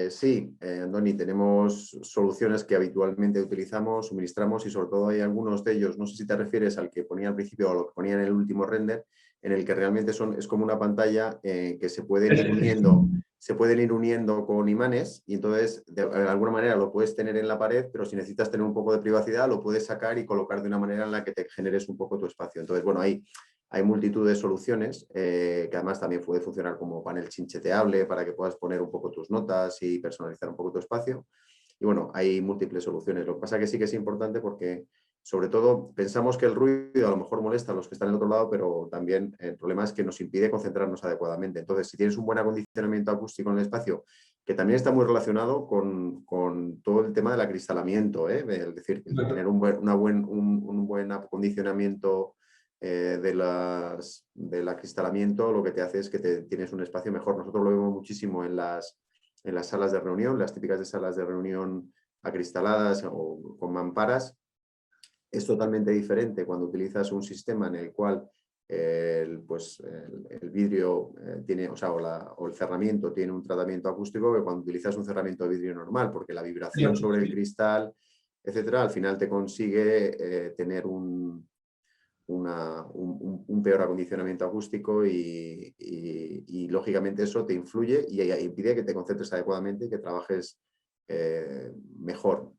Sí, Andoni, tenemos soluciones que habitualmente utilizamos, suministramos y sobre todo hay algunos de ellos, no sé si te refieres al que ponía al principio o lo que ponía en el último render, en el que realmente es como una pantalla que se pueden ir uniendo con imanes y entonces de alguna manera lo puedes tener en la pared, pero si necesitas tener un poco de privacidad lo puedes sacar y colocar de una manera en la que te generes un poco tu espacio. Entonces, bueno, hay multitud de soluciones que además también puede funcionar como panel chincheteable para que puedas poner un poco tus notas y personalizar un poco tu espacio. Y bueno, hay múltiples soluciones. Lo que pasa que sí que es importante porque, sobre todo, pensamos que el ruido a lo mejor molesta a los que están al otro lado, pero también el problema es que nos impide concentrarnos adecuadamente. Entonces, si tienes un buen acondicionamiento acústico en el espacio, que también está muy relacionado con todo el tema del acristalamiento, es decir, tener un buen acondicionamiento del acristalamiento, lo que te hace es que tienes un espacio mejor. Nosotros lo vemos muchísimo en las salas de reunión, las típicas de salas de reunión acristaladas o con mamparas. Es totalmente diferente cuando utilizas un sistema en el cual el vidrio tiene, o el cerramiento tiene un tratamiento acústico, que cuando utilizas un cerramiento de vidrio normal, porque la vibración sobre el cristal, etcétera, al final te consigue tener un peor acondicionamiento acústico y lógicamente eso te influye y impide que te concentres adecuadamente y que trabajes mejor.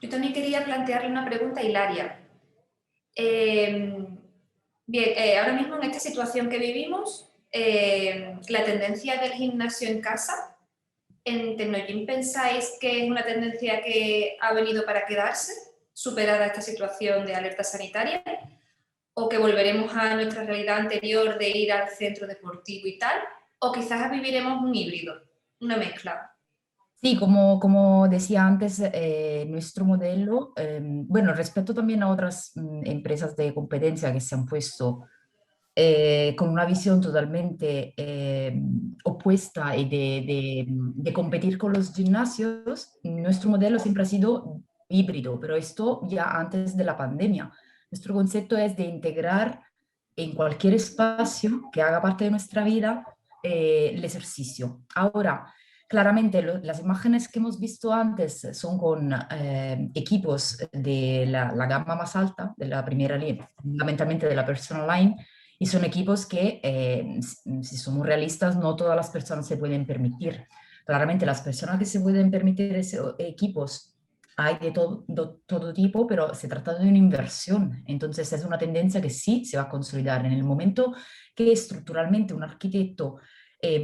Yo también quería plantearle una pregunta a Hilaria. Ahora mismo en esta situación que vivimos, la tendencia del gimnasio en casa, ¿en Tecnogym pensáis que es una tendencia que ha venido para quedarse, superada esta situación de alerta sanitaria? ¿O que volveremos a nuestra realidad anterior de ir al centro deportivo y tal? ¿O quizás viviremos un híbrido, una mezcla? Sí, como decía antes, nuestro modelo, bueno, respecto también a otras empresas de competencia que se han puesto con una visión totalmente opuesta y de competir con los gimnasios, nuestro modelo siempre ha sido híbrido, pero esto ya antes de la pandemia. Nuestro concepto es de integrar en cualquier espacio que haga parte de nuestra vida el ejercicio. Ahora, claramente las imágenes que hemos visto antes son con equipos de la gama más alta, de la primera línea, fundamentalmente de la personal line, y son equipos que, si somos realistas, no todas las personas se pueden permitir. Claramente las personas que se pueden permitir esos equipos hay de todo tipo, pero se trata de una inversión. Entonces es una tendencia que sí se va a consolidar. En el momento que estructuralmente un arquitecto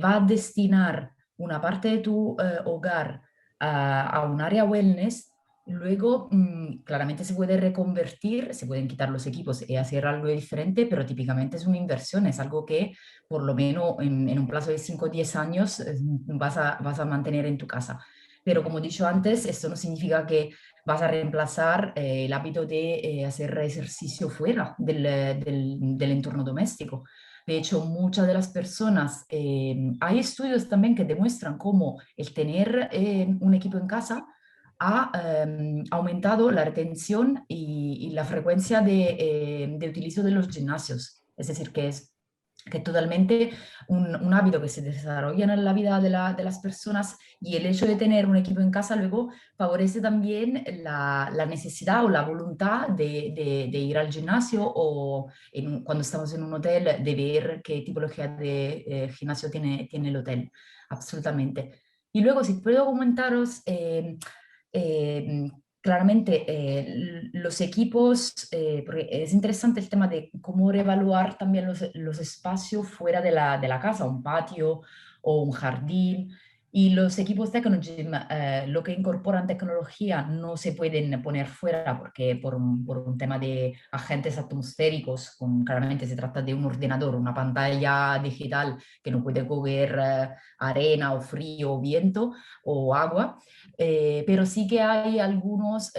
va a destinar una parte de tu hogar a un área wellness, luego claramente se puede reconvertir, se pueden quitar los equipos y hacer algo diferente, pero típicamente es una inversión, es algo que por lo menos en un plazo de 5 o 10 años vas a mantener en tu casa. Pero como he dicho antes, esto no significa que vas a reemplazar el hábito de hacer ejercicio fuera del entorno doméstico. De hecho, muchas de las personas, hay estudios también que demuestran cómo el tener un equipo en casa ha aumentado la retención y la frecuencia de utilizo de los gimnasios. Es decir, que es que es totalmente un hábito que se desarrolla en la vida de las personas, y el hecho de tener un equipo en casa luego favorece también la necesidad o la voluntad de ir al gimnasio, o cuando estamos en un hotel de ver qué tipología de gimnasio tiene el hotel, absolutamente. Y luego, si puedo comentaros, eh, claramente los equipos, porque es interesante el tema de cómo reevaluar también los espacios fuera de la casa, un patio o un jardín. Y los equipos Technogym, lo que incorporan tecnología, no se pueden poner fuera porque por un tema de agentes atmosféricos, claramente se trata de un ordenador, una pantalla digital que no puede coger arena o frío o viento o agua. Pero sí que hay algunos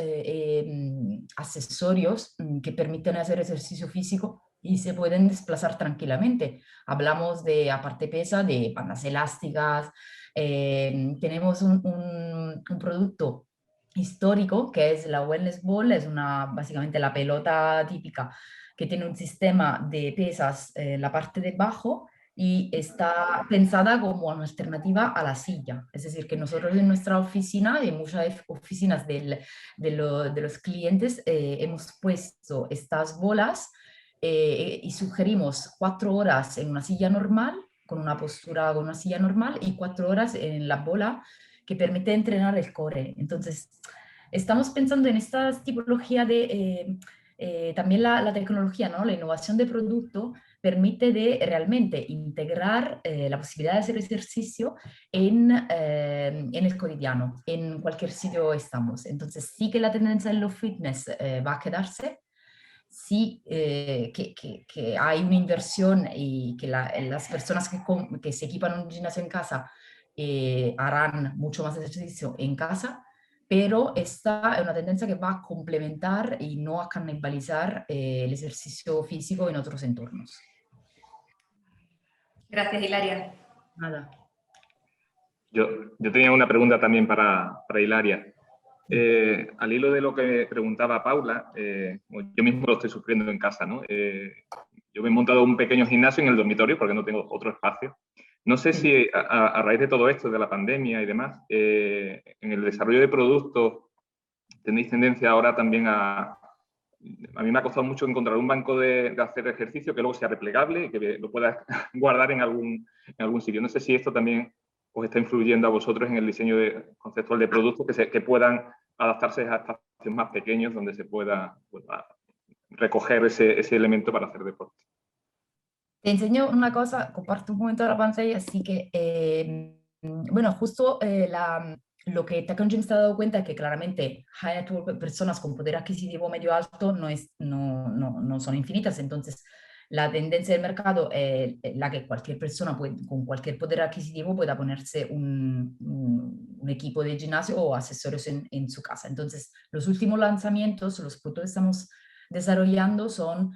accesorios que permiten hacer ejercicio físico y se pueden desplazar tranquilamente. Hablamos de, aparte pesa, de bandas elásticas. Tenemos un producto histórico que es la Wellness Ball, es básicamente la pelota típica que tiene un sistema de pesas en la parte de abajo y está pensada como una alternativa a la silla. Es decir, que nosotros en nuestra oficina y en muchas oficinas de los clientes hemos puesto estas bolas y sugerimos 4 horas en una silla normal, con una postura con una silla normal, y 4 horas en la bola que permite entrenar el core. Entonces, estamos pensando en esta tipología de... también la tecnología, ¿no? La innovación de producto permite de realmente integrar la posibilidad de hacer ejercicio en el cotidiano, en cualquier sitio estamos. Entonces sí que la tendencia en los fitness va a quedarse, sí que hay una inversión y que las personas que se equipan un gimnasio en casa harán mucho más ejercicio en casa, pero esta es una tendencia que va a complementar y no a canibalizar el ejercicio físico en otros entornos. Gracias, Hilaria. Nada. Yo tenía una pregunta también para Hilaria. Al hilo de lo que preguntaba Paula, yo mismo lo estoy sufriendo en casa, ¿no? Yo me he montado un pequeño gimnasio en el dormitorio porque no tengo otro espacio. No sé si a raíz de todo esto, de la pandemia y demás, en el desarrollo de productos tenéis tendencia ahora también a mí me ha costado mucho encontrar un banco de hacer ejercicio que luego sea replegable y que lo puedas guardar en algún sitio. No sé si esto también os está influyendo a vosotros en el diseño conceptual de productos que puedan adaptarse a espacios más pequeños donde se pueda recoger ese elemento para hacer deporte. Te enseño una cosa, comparto un momento la pantalla, así que, bueno, justo lo que Technogym se ha dado cuenta es que claramente high net worth, personas con poder adquisitivo medio alto, no son infinitas. Entonces la tendencia del mercado es la que cualquier persona con cualquier poder adquisitivo pueda ponerse un equipo de gimnasio o accesorios en su casa. Entonces los últimos lanzamientos, los productos que estamos desarrollando son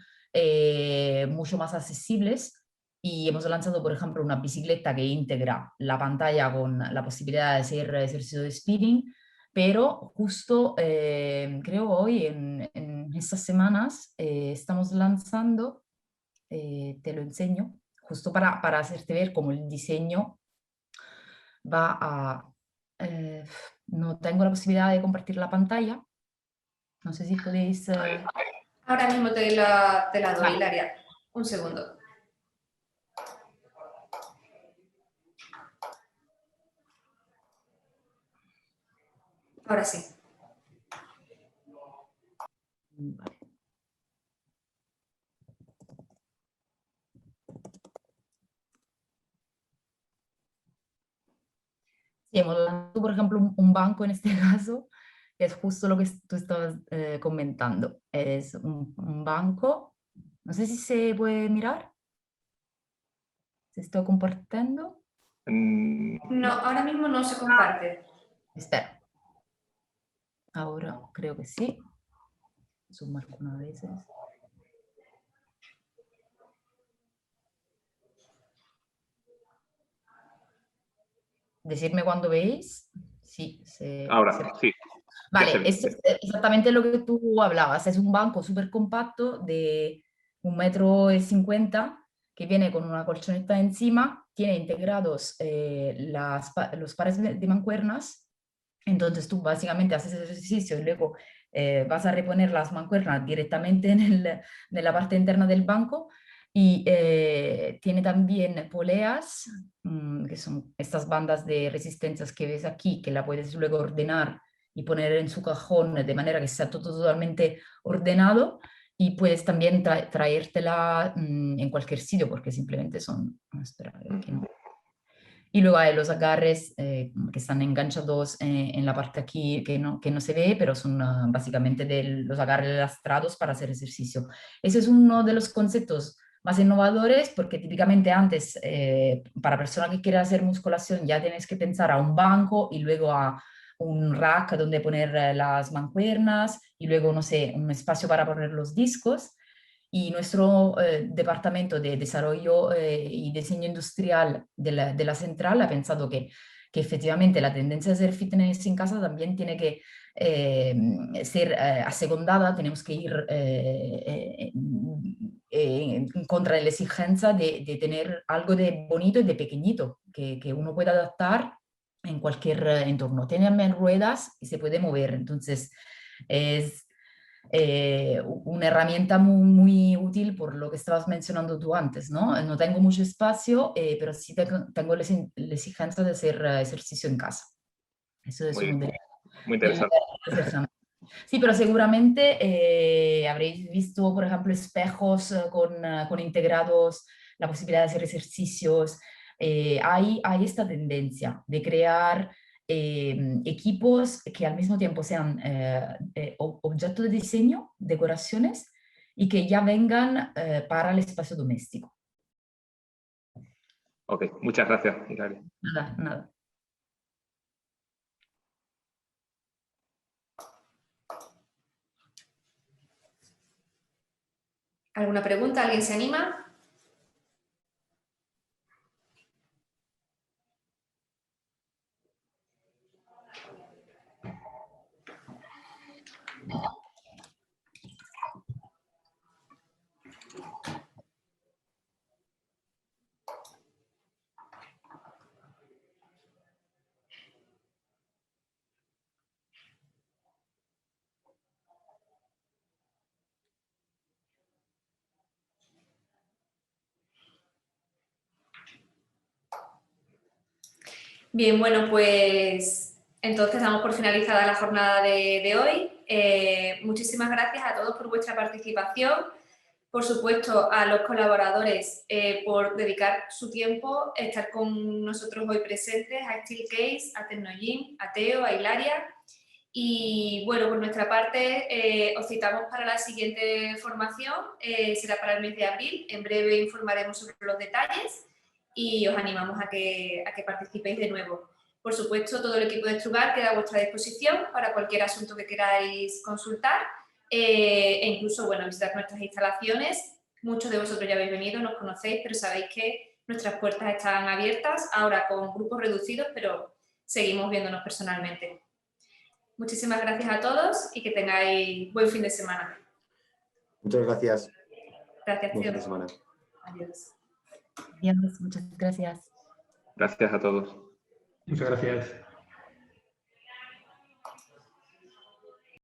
mucho más accesibles. Y hemos lanzado, por ejemplo, una bicicleta que integra la pantalla con la posibilidad de hacer ejercicio de spinning, pero justo creo hoy, en estas semanas, estamos lanzando, te lo enseño, justo para hacerte ver cómo el diseño va a... no tengo la posibilidad de compartir la pantalla, no sé si podéis... Ahora mismo te la doy, Vale. Hilaria. Un segundo. Ahora sí. Vale. Sí, hemos lanzado, por ejemplo, un banco en este caso, que es justo lo que tú estabas comentando. Es un banco, no sé si se puede mirar, se está compartiendo. No, ahora mismo no se comparte. Espera. Ahora creo que sí. Zoomar una vez. Decidme cuando veis. Sí, Ahora, sí. Vale, es exactamente lo que tú hablabas. Es un banco súper compacto de 1,50 m que viene con una colchoneta encima, tiene integrados los pares de mancuernas. Entonces tú básicamente haces el ejercicio y luego vas a reponer las mancuernas directamente en la parte interna del banco. Y tiene también poleas, que son estas bandas de resistencias que ves aquí, que la puedes luego ordenar y poner en su cajón de manera que sea todo totalmente ordenado. Y puedes también traértela en cualquier sitio, porque simplemente son... espera, que no. Y luego hay los agarres que están enganchados en la parte aquí que no se ve, pero son básicamente los agarres lastrados para hacer ejercicio. Ese es uno de los conceptos más innovadores, porque típicamente antes, para personas que quieren hacer musculación, ya tienes que pensar a un banco y luego a un rack donde poner las mancuernas y luego, no sé, un espacio para poner los discos. Y nuestro departamento de desarrollo y diseño industrial de la central ha pensado que efectivamente la tendencia de hacer fitness en casa también tiene que ser asegundada, tenemos que ir en contra de la exigencia de tener algo de bonito y de pequeñito, que uno pueda adaptar en cualquier entorno. Tiene también ruedas y se puede mover, entonces es una herramienta muy útil por lo que estabas mencionando tú antes, ¿no? No tengo mucho espacio, pero sí tengo la exigencia de hacer ejercicio en casa. Eso es uno de muy interesante. Sí, pero seguramente habréis visto, por ejemplo, espejos con integrados, la posibilidad de hacer ejercicios. Hay esta tendencia de crear equipos que al mismo tiempo sean objeto de diseño, decoraciones, y que ya vengan para el espacio doméstico. Ok, muchas gracias, Hilaria. Nada, nada. ¿Alguna pregunta? ¿Alguien se anima? Bien, bueno, pues entonces damos por finalizada la jornada de hoy. Muchísimas gracias a todos por vuestra participación, por supuesto a los colaboradores por dedicar su tiempo, estar con nosotros hoy presentes, a Steelcase, a Tecnogym, a Teo, a Hilaria. Y bueno, por nuestra parte os citamos para la siguiente formación, será para el mes de abril, en breve informaremos sobre los detalles y os animamos a que participéis de nuevo. Por supuesto, todo el equipo de Strugal queda a vuestra disposición para cualquier asunto que queráis consultar e incluso, bueno, visitar nuestras instalaciones. Muchos de vosotros ya habéis venido, nos conocéis, pero sabéis que nuestras puertas están abiertas, ahora con grupos reducidos, pero seguimos viéndonos personalmente. Muchísimas gracias a todos y que tengáis buen fin de semana. Muchas gracias. Gracias, Buen tío. fin de semana. Adiós. Adiós, muchas gracias. Gracias a todos. Muchas gracias.